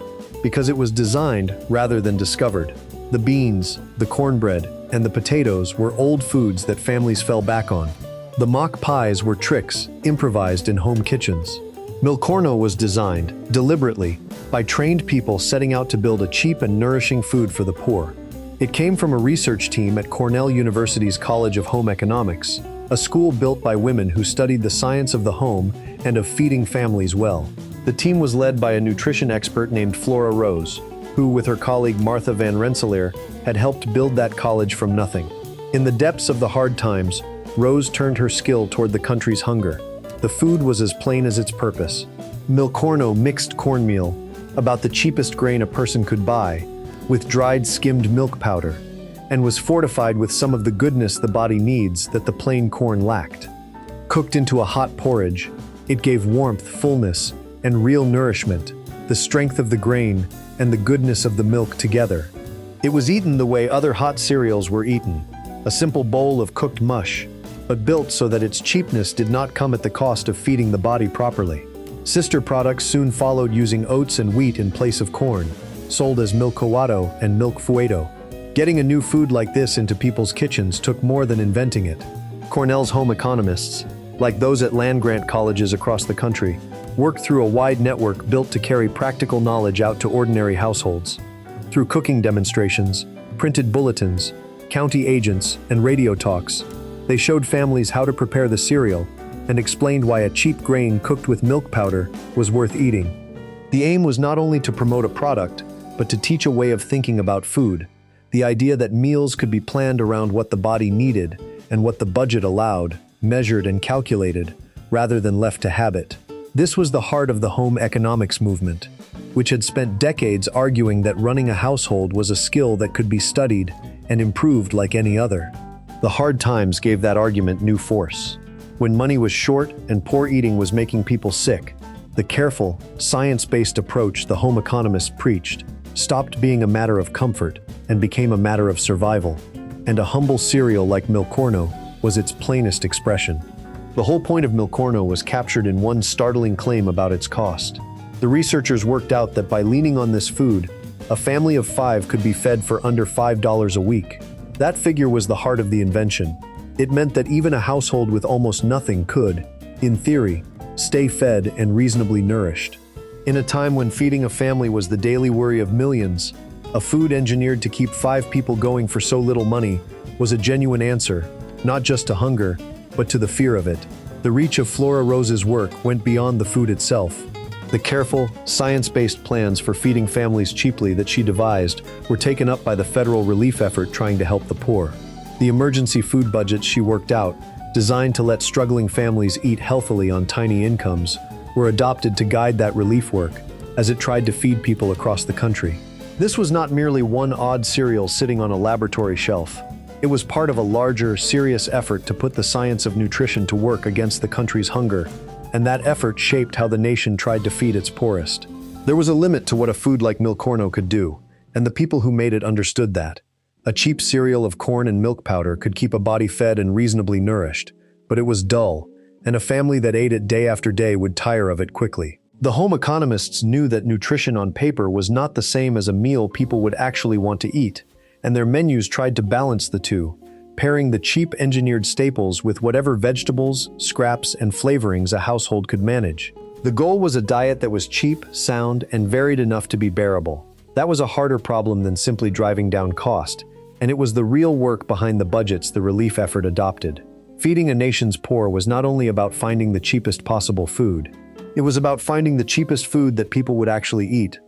because it was designed rather than discovered. The beans, the cornbread, and the potatoes were old foods that families fell back on. The mock pies were tricks improvised in home kitchens. Milcorno was designed, deliberately, by trained people setting out to build a cheap and nourishing food for the poor. It came from a research team at Cornell University's College of Home Economics, a school built by women who studied the science of the home and of feeding families well. The team was led by a nutrition expert named Flora Rose, who, with her colleague Martha Van Rensselaer, had helped build that college from nothing. In the depths of the hard times, Rose turned her skill toward the country's hunger. The food was as plain as its purpose. Milcorno mixed cornmeal, about the cheapest grain a person could buy, with dried skimmed milk powder, and was fortified with some of the goodness the body needs that the plain corn lacked. Cooked into a hot porridge, it gave warmth, fullness, and real nourishment, the strength of the grain and the goodness of the milk together. It was eaten the way other hot cereals were eaten, a simple bowl of cooked mush, but built so that its cheapness did not come at the cost of feeding the body properly. Sister products soon followed, using oats and wheat in place of corn, sold as milcoado and milk fueto. Getting a new food like this into people's kitchens took more than inventing it. Cornell's home economists, like those at land-grant colleges across the country, worked through a wide network built to carry practical knowledge out to ordinary households. Through cooking demonstrations, printed bulletins, county agents, and radio talks, they showed families how to prepare the cereal and explained why a cheap grain cooked with milk powder was worth eating. The aim was not only to promote a product, but to teach a way of thinking about food, the idea that meals could be planned around what the body needed and what the budget allowed, measured and calculated, rather than left to habit. This was the heart of the home economics movement, which had spent decades arguing that running a household was a skill that could be studied and improved like any other. The hard times gave that argument new force. When money was short and poor eating was making people sick, the careful, science-based approach the home economists preached stopped being a matter of comfort and became a matter of survival. And a humble cereal like Milcorno was its plainest expression. The whole point of Milcorno was captured in one startling claim about its cost. The researchers worked out that by leaning on this food, a family of 5 could be fed for under $5 a week. That figure was the heart of the invention. It meant that even a household with almost nothing could, in theory, stay fed and reasonably nourished. In a time when feeding a family was the daily worry of millions, a food engineered to keep 5 people going for so little money was a genuine answer, not just to hunger, but to the fear of it. The reach of Flora Rose's work went beyond the food itself. The careful, science-based plans for feeding families cheaply that she devised were taken up by the federal relief effort trying to help the poor. The emergency food budgets she worked out, designed to let struggling families eat healthily on tiny incomes, were adopted to guide that relief work as it tried to feed people across the country. This was not merely one odd cereal sitting on a laboratory shelf. It was part of a larger, serious effort to put the science of nutrition to work against the country's hunger, and that effort shaped how the nation tried to feed its poorest. There was a limit to what a food like Milcorno could do, and the people who made it understood that. A cheap cereal of corn and milk powder could keep a body fed and reasonably nourished, but it was dull, and a family that ate it day after day would tire of it quickly. The home economists knew that nutrition on paper was not the same as a meal people would actually want to eat, and their menus tried to balance the two, pairing the cheap engineered staples with whatever vegetables, scraps, and flavorings a household could manage. The goal was a diet that was cheap, sound, and varied enough to be bearable. That was a harder problem than simply driving down cost, and it was the real work behind the budgets the relief effort adopted. Feeding a nation's poor was not only about finding the cheapest possible food, it was about finding the cheapest food that people would actually eat,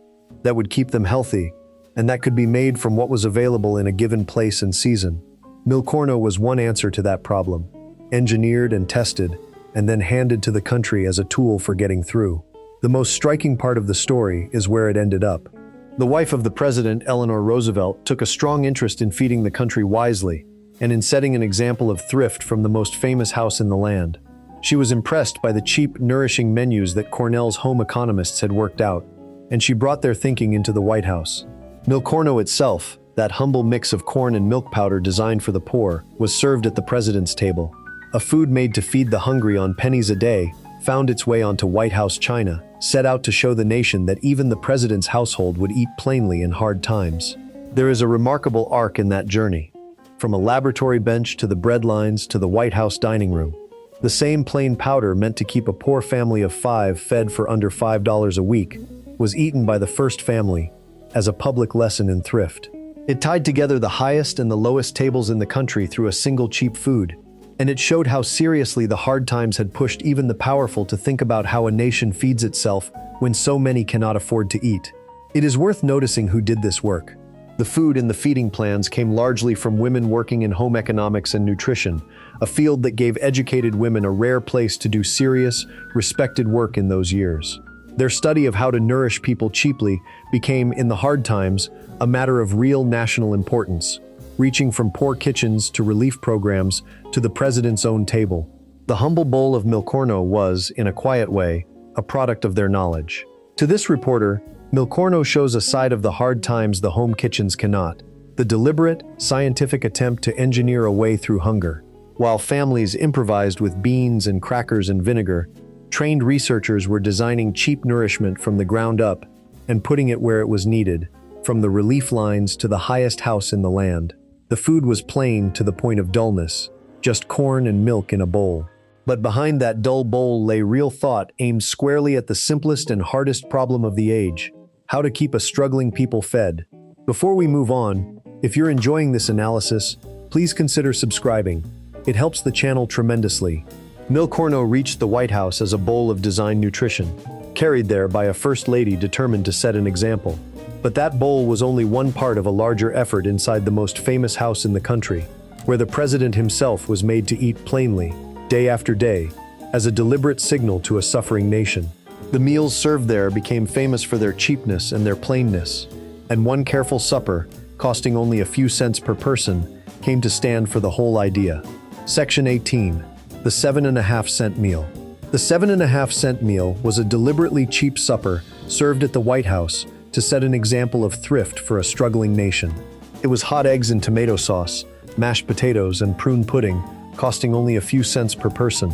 that would keep them healthy, and that could be made from what was available in a given place and season. Milcorno was one answer to that problem, engineered and tested, and then handed to the country as a tool for getting through. The most striking part of the story is where it ended up. The wife of the president, Eleanor Roosevelt, took a strong interest in feeding the country wisely and in setting an example of thrift from the most famous house in the land. She was impressed by the cheap, nourishing menus that Cornell's home economists had worked out, and she brought their thinking into the White House. Milcorno itself, that humble mix of corn and milk powder designed for the poor, was served at the president's table. A food made to feed the hungry on pennies a day found its way onto White House china, set out to show the nation that even the president's household would eat plainly in hard times. There is a remarkable arc in that journey. from a laboratory bench to the bread lines to the White House dining room. The same plain powder meant to keep a poor family of 5 fed for under $5 a week was eaten by the first family as a public lesson in thrift. It tied together the highest and the lowest tables in the country through a single cheap food, and it showed how seriously the hard times had pushed even the powerful to think about how a nation feeds itself when so many cannot afford to eat. It is worth noticing who did this work. The food in the feeding plans came largely from women working in home economics and nutrition, a field that gave educated women a rare place to do serious, respected work in those years. Their study of how to nourish people cheaply became, in the hard times, a matter of real national importance, reaching from poor kitchens to relief programs to the president's own table. The humble bowl of Milcorno was, in a quiet way, a product of their knowledge. To this reporter, Milcorno shows a side of the hard times the home kitchens cannot, the deliberate, scientific attempt to engineer a way through hunger. While families improvised with beans and crackers and vinegar, trained researchers were designing cheap nourishment from the ground up and putting it where it was needed, from the relief lines to the highest house in the land. The food was plain to the point of dullness, just corn and milk in a bowl. But behind that dull bowl lay real thought aimed squarely at the simplest and hardest problem of the age: how to keep a struggling people fed. Before we move on, if you're enjoying this analysis, please consider subscribing. It helps the channel tremendously. Milcorno reached the White House as a bowl of designed nutrition, carried there by a first lady determined to set an example. But that bowl was only one part of a larger effort inside the most famous house in the country, where the president himself was made to eat plainly, day after day, as a deliberate signal to a suffering nation. The meals served there became famous for their cheapness and their plainness, and one careful supper, costing only a few cents per person, came to stand for the whole idea. Section 18. The 7.5-cent meal. The 7.5-cent meal was a deliberately cheap supper served at the White House to set an example of thrift for a struggling nation. It was hot eggs and tomato sauce, mashed potatoes, and prune pudding, costing only a few cents per person.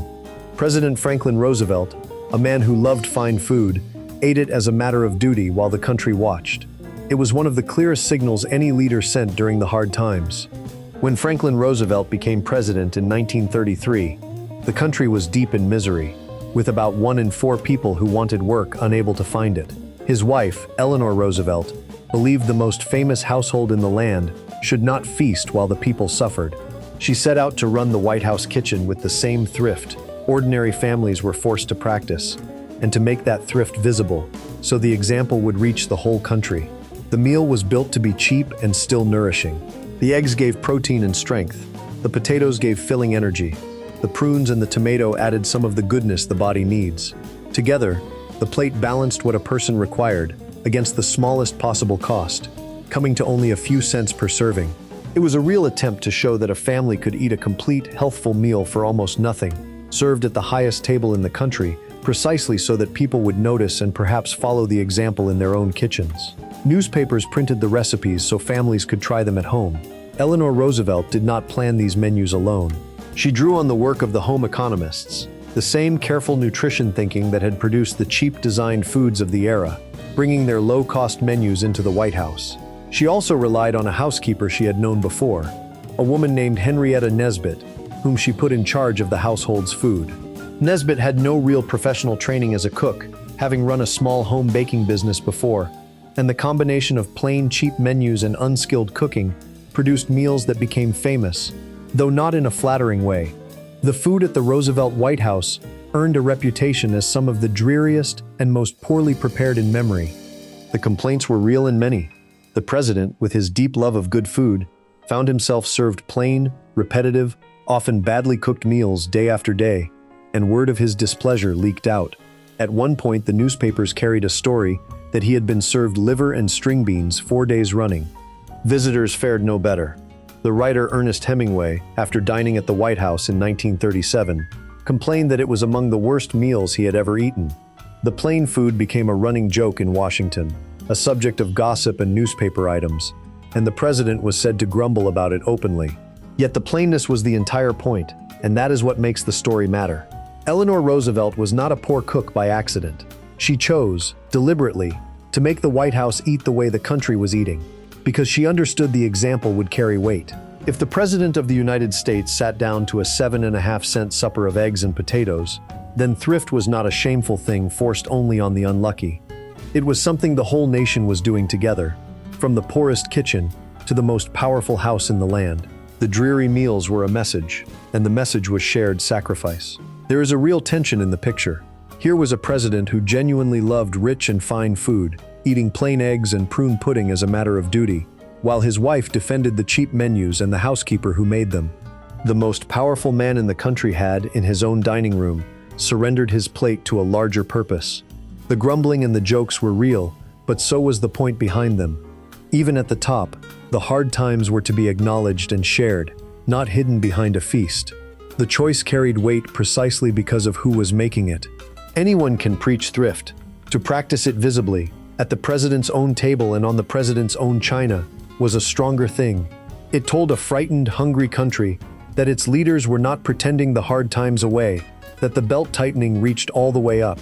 President Franklin Roosevelt, a man who loved fine food, ate it as a matter of duty while the country watched. It was one of the clearest signals any leader sent during the hard times. When Franklin Roosevelt became president in 1933, the country was deep in misery, with about 1 in 4 people who wanted work unable to find it. His wife, Eleanor Roosevelt, believed the most famous household in the land should not feast while the people suffered. She set out to run the White House kitchen with the same thrift ordinary families were forced to practice, and to make that thrift visible, so the example would reach the whole country. The meal was built to be cheap and still nourishing. The eggs gave protein and strength. The potatoes gave filling energy. The prunes and the tomato added some of the goodness the body needs. Together, the plate balanced what a person required against the smallest possible cost, coming to only a few cents per serving. It was a real attempt to show that a family could eat a complete, healthful meal for almost nothing, served at the highest table in the country, precisely so that people would notice and perhaps follow the example in their own kitchens. Newspapers printed the recipes so families could try them at home. Eleanor Roosevelt did not plan these menus alone. She drew on the work of the home economists, the same careful nutrition thinking that had produced the cheap designed foods of the era, bringing their low-cost menus into the White House. She also relied on a housekeeper she had known before, a woman named Henrietta Nesbitt, whom she put in charge of the household's food. Nesbitt had no real professional training as a cook, having run a small home baking business before, and the combination of plain, cheap menus and unskilled cooking produced meals that became famous, though not in a flattering way. The food at the Roosevelt White House earned a reputation as some of the dreariest and most poorly prepared in memory. The complaints were real and many. The president, with his deep love of good food, found himself served plain, repetitive, often badly cooked meals day after day, and word of his displeasure leaked out. At one point, the newspapers carried a story that he had been served liver and string beans 4 days running. Visitors fared no better. The writer Ernest Hemingway, after dining at the White House in 1937, complained that it was among the worst meals he had ever eaten. The plain food became a running joke in Washington, a subject of gossip and newspaper items, and the president was said to grumble about it openly. Yet the plainness was the entire point, and that is what makes the story matter. Eleanor Roosevelt was not a poor cook by accident. She chose, deliberately, to make the White House eat the way the country was eating, because she understood the example would carry weight. If the President of the United States sat down to a 7.5-cent supper of eggs and potatoes, then thrift was not a shameful thing forced only on the unlucky. It was something the whole nation was doing together, from the poorest kitchen to the most powerful house in the land. The dreary meals were a message, and the message was shared sacrifice. There is a real tension in the picture. Here was a president who genuinely loved rich and fine food, eating plain eggs and prune pudding as a matter of duty, while his wife defended the cheap menus and the housekeeper who made them. The most powerful man in the country had, in his own dining room, surrendered his plate to a larger purpose. The grumbling and the jokes were real, but so was the point behind them. Even at the top, the hard times were to be acknowledged and shared, not hidden behind a feast. The choice carried weight precisely because of who was making it. Anyone can preach thrift. To practice it visibly, at the president's own table and on the president's own china, was a stronger thing. It told a frightened, hungry country that its leaders were not pretending the hard times away, that the belt tightening reached all the way up.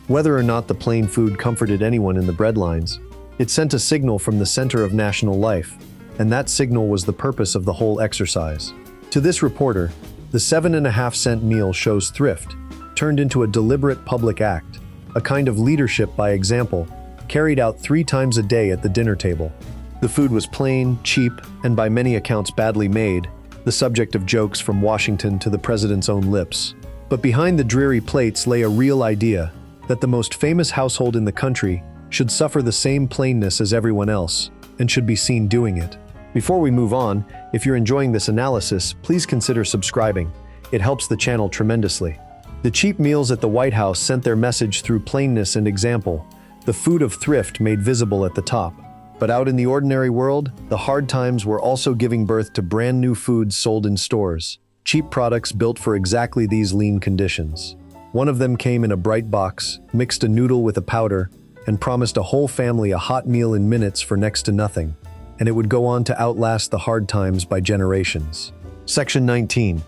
Whether or not the plain food comforted anyone in the breadlines, it sent a signal from the center of national life, and that signal was the purpose of the whole exercise. To this reporter, the 7.5-cent meal shows thrift, turned into a deliberate public act, a kind of leadership by example, carried out 3 times a day at the dinner table. The food was plain, cheap, and by many accounts badly made, the subject of jokes from Washington to the president's own lips. But behind the dreary plates lay a real idea that the most famous household in the country should suffer the same plainness as everyone else, and should be seen doing it. Before we move on, if you're enjoying this analysis, please consider subscribing. It helps the channel tremendously. The cheap meals at the White House sent their message through plainness and example, the food of thrift made visible at the top. But out in the ordinary world, the hard times were also giving birth to brand new foods sold in stores, cheap products built for exactly these lean conditions. One of them came in a bright box, mixed a noodle with a powder, and promised a whole family a hot meal in minutes for next to nothing, and it would go on to outlast the hard times by generations. Section 19.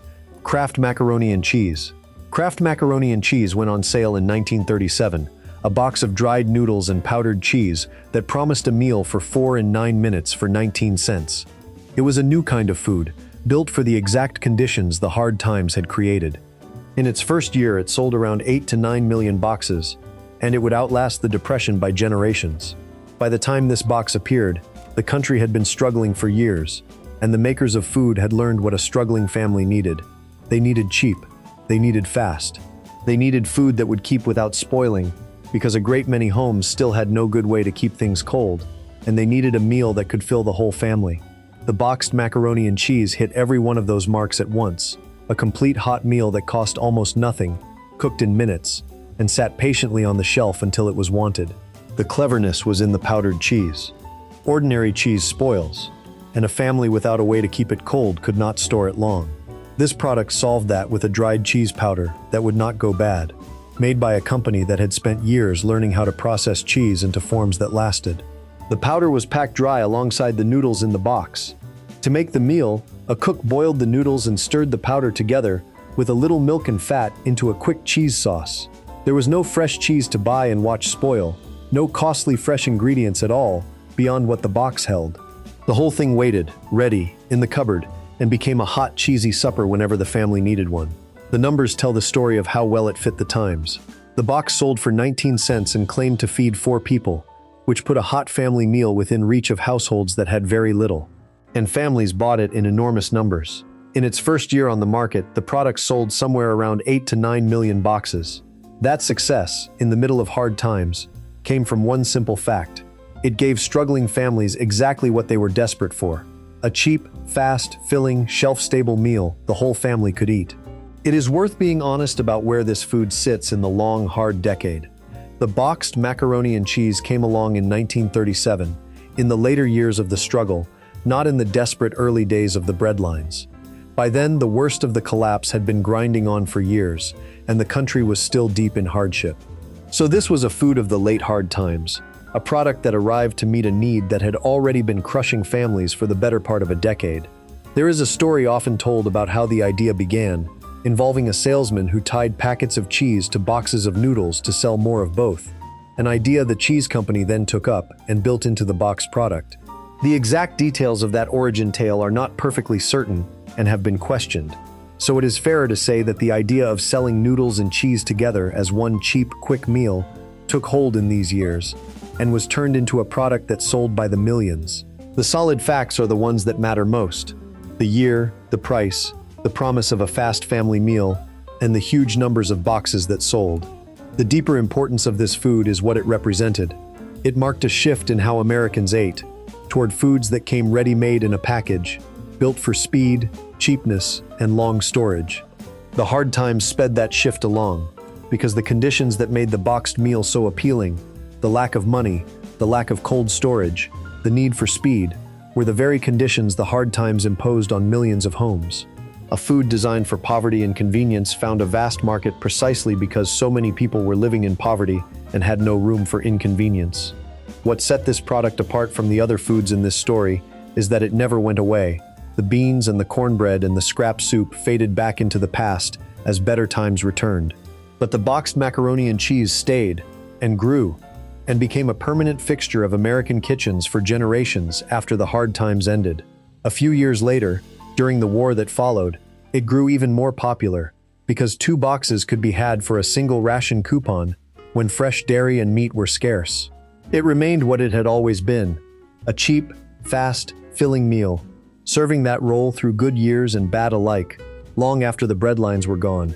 Kraft Macaroni and Cheese. Kraft Macaroni and Cheese went on sale in 1937, a box of dried noodles and powdered cheese that promised a meal for 4 and 9 minutes for 19 cents. It was a new kind of food, built for the exact conditions the hard times had created. In its first year, it sold around 8 to 9 million boxes, and it would outlast the Depression by generations. By the time this box appeared, the country had been struggling for years, and the makers of food had learned what a struggling family needed. They needed cheap. They needed fast. They needed food that would keep without spoiling, because a great many homes still had no good way to keep things cold, and they needed a meal that could fill the whole family. The boxed macaroni and cheese hit every one of those marks at once, a complete hot meal that cost almost nothing, cooked in minutes, and sat patiently on the shelf until it was wanted. The cleverness was in the powdered cheese. Ordinary cheese spoils, and a family without a way to keep it cold could not store it long. This product solved that with a dried cheese powder that would not go bad, made by a company that had spent years learning how to process cheese into forms that lasted. The powder was packed dry alongside the noodles in the box. To make the meal, a cook boiled the noodles and stirred the powder together with a little milk and fat into a quick cheese sauce. There was no fresh cheese to buy and watch spoil, no costly fresh ingredients at all beyond what the box held. The whole thing waited, ready, in the cupboard, and became a hot, cheesy supper whenever the family needed one. The numbers tell the story of how well it fit the times. The box sold for 19 cents and claimed to feed 4 people, which put a hot family meal within reach of households that had very little. And families bought it in enormous numbers. In its first year on the market, the product sold somewhere around 8 to 9 million boxes. That success, in the middle of hard times, came from one simple fact. It gave struggling families exactly what they were desperate for: a cheap, fast, filling, shelf-stable meal the whole family could eat. It is worth being honest about where this food sits in the long, hard decade. The boxed macaroni and cheese came along in 1937, in the later years of the struggle, not in the desperate early days of the breadlines. By then, the worst of the collapse had been grinding on for years, and the country was still deep in hardship. So this was a food of the late hard times, a product that arrived to meet a need that had already been crushing families for the better part of a decade. There is a story often told about how the idea began, involving a salesman who tied packets of cheese to boxes of noodles to sell more of both, an idea the cheese company then took up and built into the box product. The exact details of that origin tale are not perfectly certain and have been questioned. So it is fairer to say that the idea of selling noodles and cheese together as one cheap, quick meal took hold in these years and was turned into a product that sold by the millions. The solid facts are the ones that matter most: the year, the price, the promise of a fast family meal, and the huge numbers of boxes that sold. The deeper importance of this food is what it represented. It marked a shift in how Americans ate, toward foods that came ready-made in a package, built for speed, cheapness, and long storage. The hard times sped that shift along, because the conditions that made the boxed meal so appealing, the lack of money, the lack of cold storage, the need for speed, were the very conditions the hard times imposed on millions of homes. A food designed for poverty and convenience found a vast market precisely because so many people were living in poverty and had no room for inconvenience. What set this product apart from the other foods in this story is that it never went away. The beans and the cornbread and the scrap soup faded back into the past as better times returned. But the boxed macaroni and cheese stayed and grew and became a permanent fixture of American kitchens for generations after the hard times ended. A few years later, during the war that followed, it grew even more popular because 2 boxes could be had for a single ration coupon when fresh dairy and meat were scarce. It remained what it had always been: a cheap, fast, filling meal, serving that role through good years and bad alike, long after the breadlines were gone.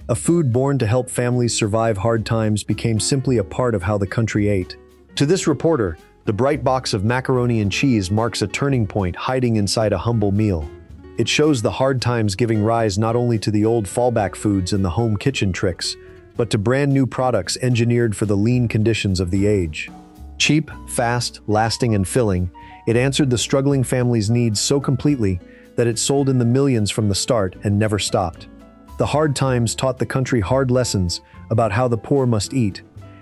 A food born to help families survive hard times became simply a part of how the country ate. To this reporter, the bright box of macaroni and cheese marks a turning point hiding inside a humble meal. It shows the hard times giving rise not only to the old fallback foods and the home kitchen tricks, but to brand new products engineered for the lean conditions of the age. Cheap, fast, lasting, and filling, it answered the struggling family's needs so completely that it sold in the millions from the start and never stopped. The hard times taught the country hard lessons about how the poor must eat,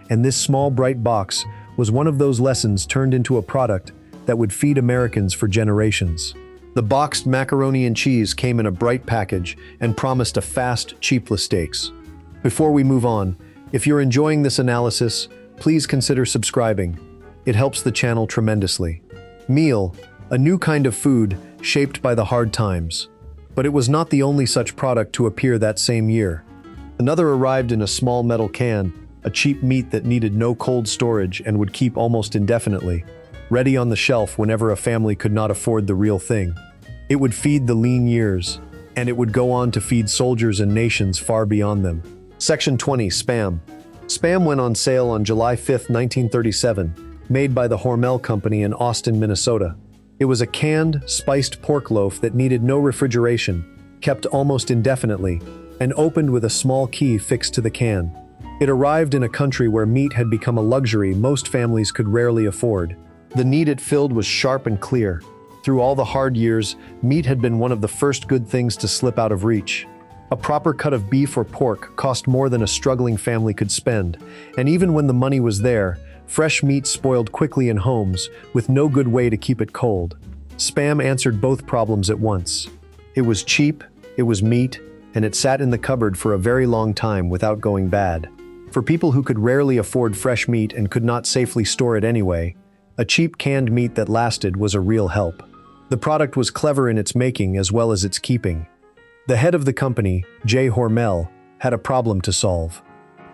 and this small bright box was one of those lessons turned into a product that would feed Americans for generations. The boxed macaroni and cheese came in a bright package and promised a fast, cheap steaks. Before we move on, if you're enjoying this analysis, please consider subscribing. It helps the channel tremendously. Meal, a new kind of food shaped by the hard times. But it was not the only such product to appear that same year. Another arrived in a small metal can, a cheap meat that needed no cold storage and would keep almost indefinitely, ready on the shelf whenever a family could not afford the real thing. It would feed the lean years, and it would go on to feed soldiers and nations far beyond them. Section 20, Spam. Spam went on sale on July 5, 1937, made by the Hormel Company in Austin, Minnesota. It was a canned, spiced pork loaf that needed no refrigeration, kept almost indefinitely, and opened with a small key fixed to the can. It arrived in a country where meat had become a luxury most families could rarely afford. The need it filled was sharp and clear. Through all the hard years, meat had been one of the first good things to slip out of reach. A proper cut of beef or pork cost more than a struggling family could spend, and even when the money was there, fresh meat spoiled quickly in homes, with no good way to keep it cold. Spam answered both problems at once. It was cheap, it was meat, and it sat in the cupboard for a very long time without going bad. For people who could rarely afford fresh meat and could not safely store it anyway, a cheap canned meat that lasted was a real help. The product was clever in its making as well as its keeping. The head of the company, J. Hormel, had a problem to solve.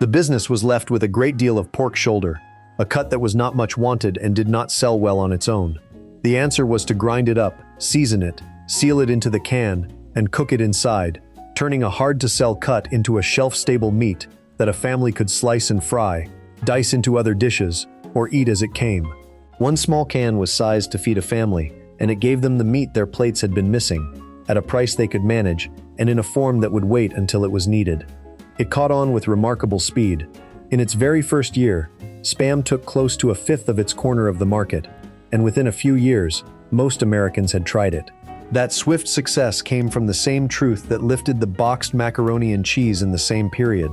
The business was left with a great deal of pork shoulder, a cut that was not much wanted and did not sell well on its own. The answer was to grind it up, season it, seal it into the can, and cook it inside, turning a hard-to-sell cut into a shelf-stable meat that a family could slice and fry, dice into other dishes, or eat as it came. One small can was sized to feed a family, and it gave them the meat their plates had been missing, at a price they could manage, and in a form that would wait until it was needed. It caught on with remarkable speed. In its very first year, Spam took close to a fifth of its corner of the market, and within a few years, most Americans had tried it. That swift success came from the same truth that lifted the boxed macaroni and cheese in the same period.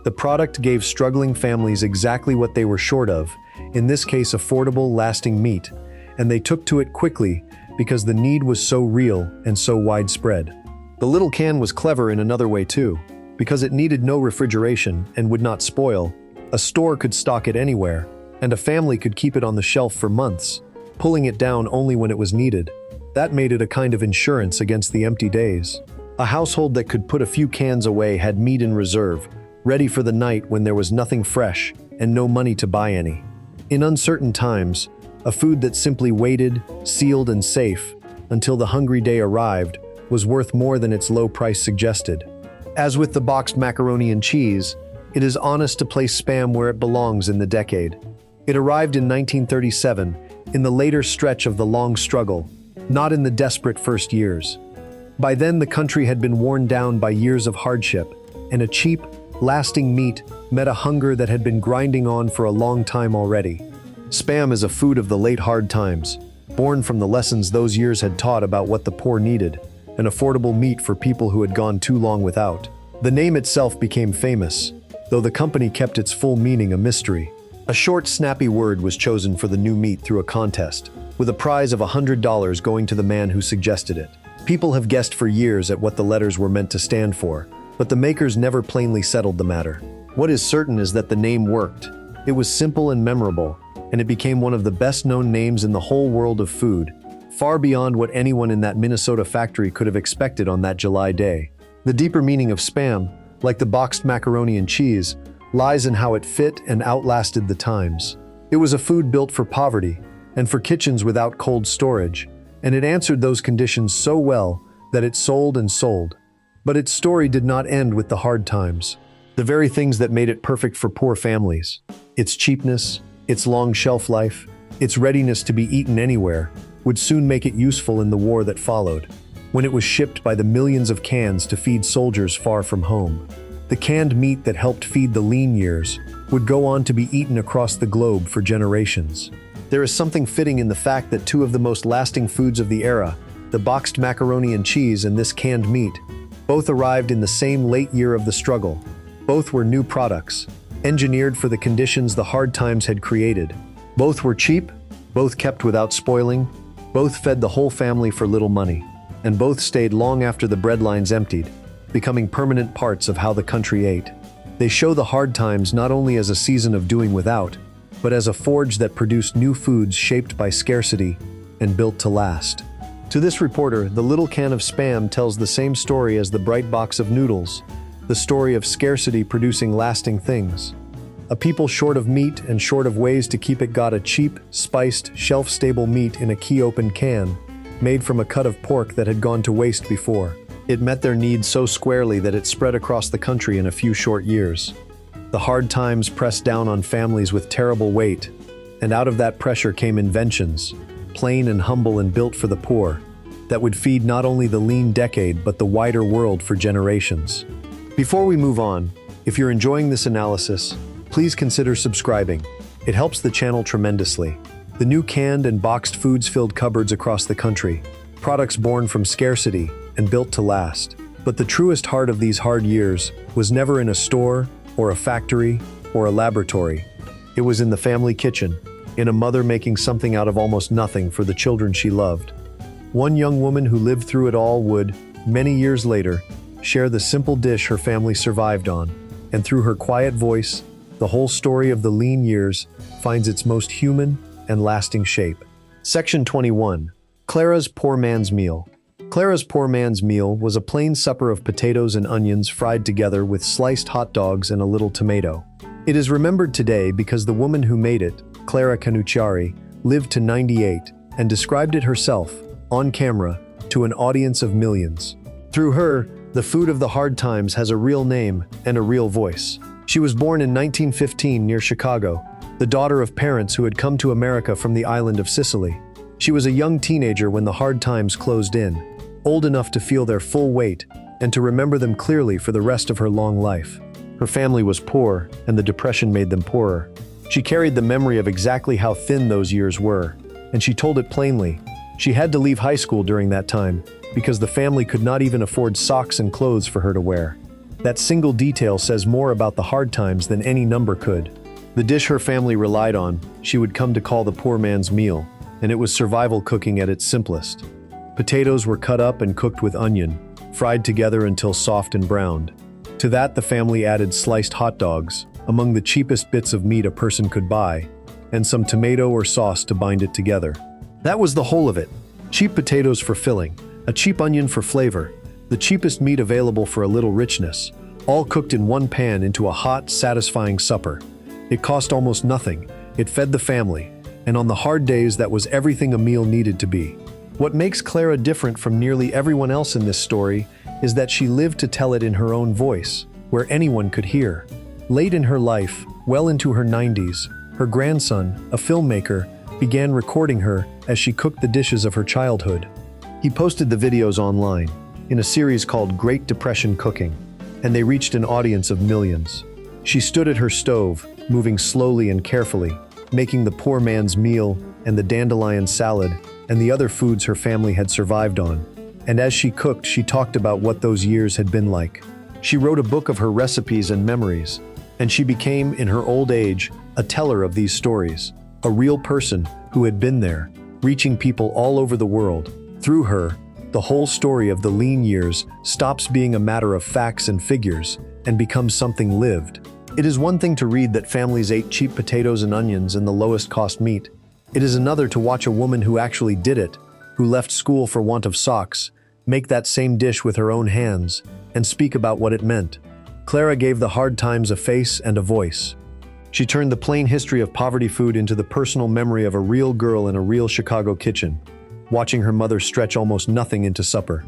The product gave struggling families exactly what they were short of, in this case affordable, lasting meat, and they took to it quickly because the need was so real and so widespread. The little can was clever in another way too. Because it needed no refrigeration and would not spoil, a store could stock it anywhere, and a family could keep it on the shelf for months. pulling it down only when it was needed. That made it a kind of insurance against the empty days. A household that could put a few cans away had meat in reserve, ready for the night when there was nothing fresh and no money to buy any. In uncertain times, a food that simply waited, sealed and safe, until the hungry day arrived, was worth more than its low price suggested. As with the boxed macaroni and cheese, it is honest to place Spam where it belongs in the decade. It arrived in 1937, in the later stretch of the long struggle, not in the desperate first years. By then, the country had been worn down by years of hardship, and a cheap, lasting meat met a hunger that had been grinding on for a long time already. Spam is a food of the late hard times, born from the lessons those years had taught about what the poor needed, an affordable meat for people who had gone too long without. The name itself became famous, though the company kept its full meaning a mystery. A short, snappy word was chosen for the new meat through a contest, with a prize of $100 going to the man who suggested it. People have guessed for years at what the letters were meant to stand for, but the makers never plainly settled the matter. What is certain is that the name worked. It was simple and memorable, and it became one of the best-known names in the whole world of food, far beyond what anyone in that Minnesota factory could have expected on that July day. The deeper meaning of Spam, like the boxed macaroni and cheese, lies in how it fit and outlasted the times. It was a food built for poverty and for kitchens without cold storage, and it answered those conditions so well that it sold and sold. But its story did not end with the hard times. The very things that made it perfect for poor families, its cheapness, its long shelf life, its readiness to be eaten anywhere, would soon make it useful in the war that followed, when it was shipped by the millions of cans to feed soldiers far from home. The canned meat that helped feed the lean years would go on to be eaten across the globe for generations. There is something fitting in the fact that two of the most lasting foods of the era, the boxed macaroni and cheese and this canned meat, both arrived in the same late year of the struggle. Both were new products, engineered for the conditions the hard times had created. Both were cheap, both kept without spoiling, both fed the whole family for little money, and both stayed long after the bread lines emptied, becoming permanent parts of how the country ate. They show the hard times not only as a season of doing without, but as a forge that produced new foods shaped by scarcity and built to last. To this reporter, the little can of Spam tells the same story as the bright box of noodles, the story of scarcity producing lasting things. A people short of meat and short of ways to keep it got a cheap, spiced, shelf-stable meat in a key-open can, made from a cut of pork that had gone to waste before. It met their needs so squarely that it spread across the country in a few short years. The hard times pressed down on families with terrible weight, and out of that pressure came inventions, plain and humble and built for the poor, that would feed not only the lean decade but the wider world for generations. Before we move on, if you're enjoying this analysis, please consider subscribing. It helps the channel tremendously. The new canned and boxed foods filled cupboards across the country, products born from scarcity and built to last. But the truest heart of these hard years was never in a store or a factory or a laboratory. It was in the family kitchen, in a mother making something out of almost nothing for the children she loved. One young woman who lived through it all would, many years later, share the simple dish her family survived on, and through her quiet voice, the whole story of the lean years finds its most human and lasting shape. Section 21. Clara's Poor Man's Meal. Clara's Poor Man's Meal was a plain supper of potatoes and onions fried together with sliced hot dogs and a little tomato. It is remembered today because the woman who made it, Clara Canucciari, lived to 98 and described it herself, on camera, to an audience of millions. Through her, the food of the hard times has a real name and a real voice. She was born in 1915 near Chicago, the daughter of parents who had come to America from the island of Sicily. She was a young teenager when the hard times closed in, old enough to feel their full weight and to remember them clearly for the rest of her long life. Her family was poor, and the depression made them poorer. She carried the memory of exactly how thin those years were, and she told it plainly. She had to leave high school during that time because the family could not even afford socks and clothes for her to wear. That single detail says more about the hard times than any number could. The dish her family relied on, she would come to call the poor man's meal, and it was survival cooking at its simplest. Potatoes were cut up and cooked with onion, fried together until soft and browned. To that, the family added sliced hot dogs, among the cheapest bits of meat a person could buy, and some tomato or sauce to bind it together. That was the whole of it. Cheap potatoes for filling, a cheap onion for flavor, the cheapest meat available for a little richness, all cooked in one pan into a hot, satisfying supper. It cost almost nothing, it fed the family, and on the hard days that was everything a meal needed to be. What makes Clara different from nearly everyone else in this story is that she lived to tell it in her own voice, where anyone could hear. Late in her life, well into her 90s, her grandson, a filmmaker, began recording her as she cooked the dishes of her childhood. He posted the videos online, in a series called Great Depression Cooking, and they reached an audience of millions. She stood at her stove, moving slowly and carefully, making the poor man's meal and the dandelion salad and the other foods her family had survived on. And as she cooked, she talked about what those years had been like. She wrote a book of her recipes and memories, and she became, in her old age, a teller of these stories, a real person who had been there, reaching people all over the world. Through her, the whole story of the lean years stops being a matter of facts and figures and becomes something lived. It is one thing to read that families ate cheap potatoes and onions and the lowest cost meat. It is another to watch a woman who actually did it, who left school for want of socks, make that same dish with her own hands, and speak about what it meant. Clara gave the hard times a face and a voice. She turned the plain history of poverty food into the personal memory of a real girl in a real Chicago kitchen, watching her mother stretch almost nothing into supper.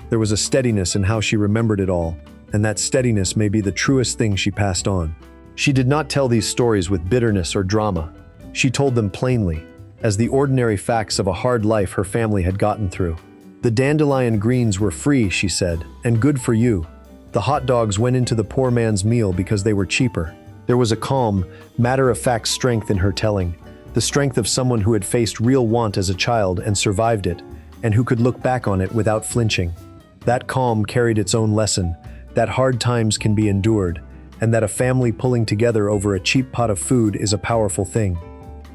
There was a steadiness in how she remembered it all, and that steadiness may be the truest thing she passed on. She did not tell these stories with bitterness or drama. She told them plainly, as the ordinary facts of a hard life her family had gotten through. The dandelion greens were free, she said, and good for you. The hot dogs went into the poor man's meal because they were cheaper. There was a calm, matter-of-fact strength in her telling, the strength of someone who had faced real want as a child and survived it, and who could look back on it without flinching. That calm carried its own lesson, that hard times can be endured, and that a family pulling together over a cheap pot of food is a powerful thing.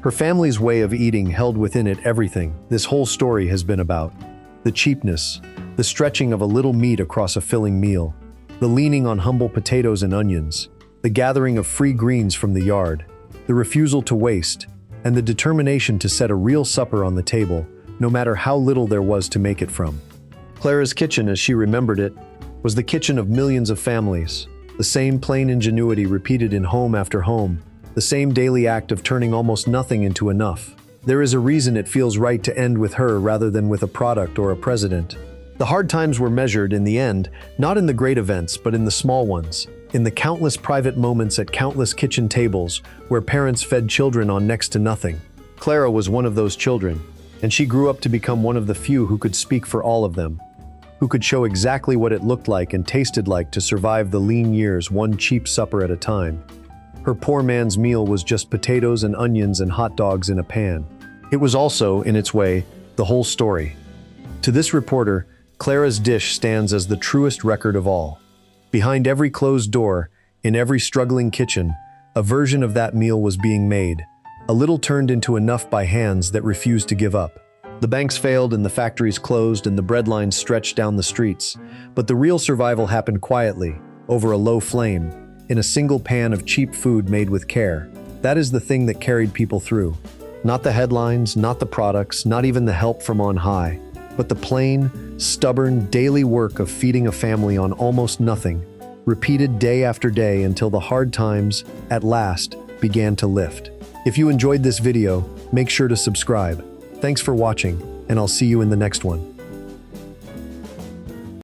Her family's way of eating held within it everything this whole story has been about. The cheapness, the stretching of a little meat across a filling meal, the leaning on humble potatoes and onions, the gathering of free greens from the yard, the refusal to waste, and the determination to set a real supper on the table, no matter how little there was to make it from. Clara's kitchen, as she remembered it, was the kitchen of millions of families, the same plain ingenuity repeated in home after home, the same daily act of turning almost nothing into enough. There is a reason it feels right to end with her rather than with a product or a president. The hard times were measured, in the end, not in the great events, but in the small ones, in the countless private moments at countless kitchen tables where parents fed children on next to nothing. Clara was one of those children, and she grew up to become one of the few who could speak for all of them, who could show exactly what it looked like and tasted like to survive the lean years one cheap supper at a time. Her poor man's meal was just potatoes and onions and hot dogs in a pan. It was also, in its way, the whole story. To this reporter, Clara's dish stands as the truest record of all. Behind every closed door, in every struggling kitchen, a version of that meal was being made, a little turned into enough by hands that refused to give up. The banks failed and the factories closed and the bread lines stretched down the streets, but the real survival happened quietly, over a low flame, in a single pan of cheap food made with care. That is the thing that carried people through. Not the headlines, not the products, not even the help from on high, but the plain, stubborn, daily work of feeding a family on almost nothing, repeated day after day until the hard times, at last, began to lift. If you enjoyed this video, make sure to subscribe. Thanks for watching, and I'll see you in the next one.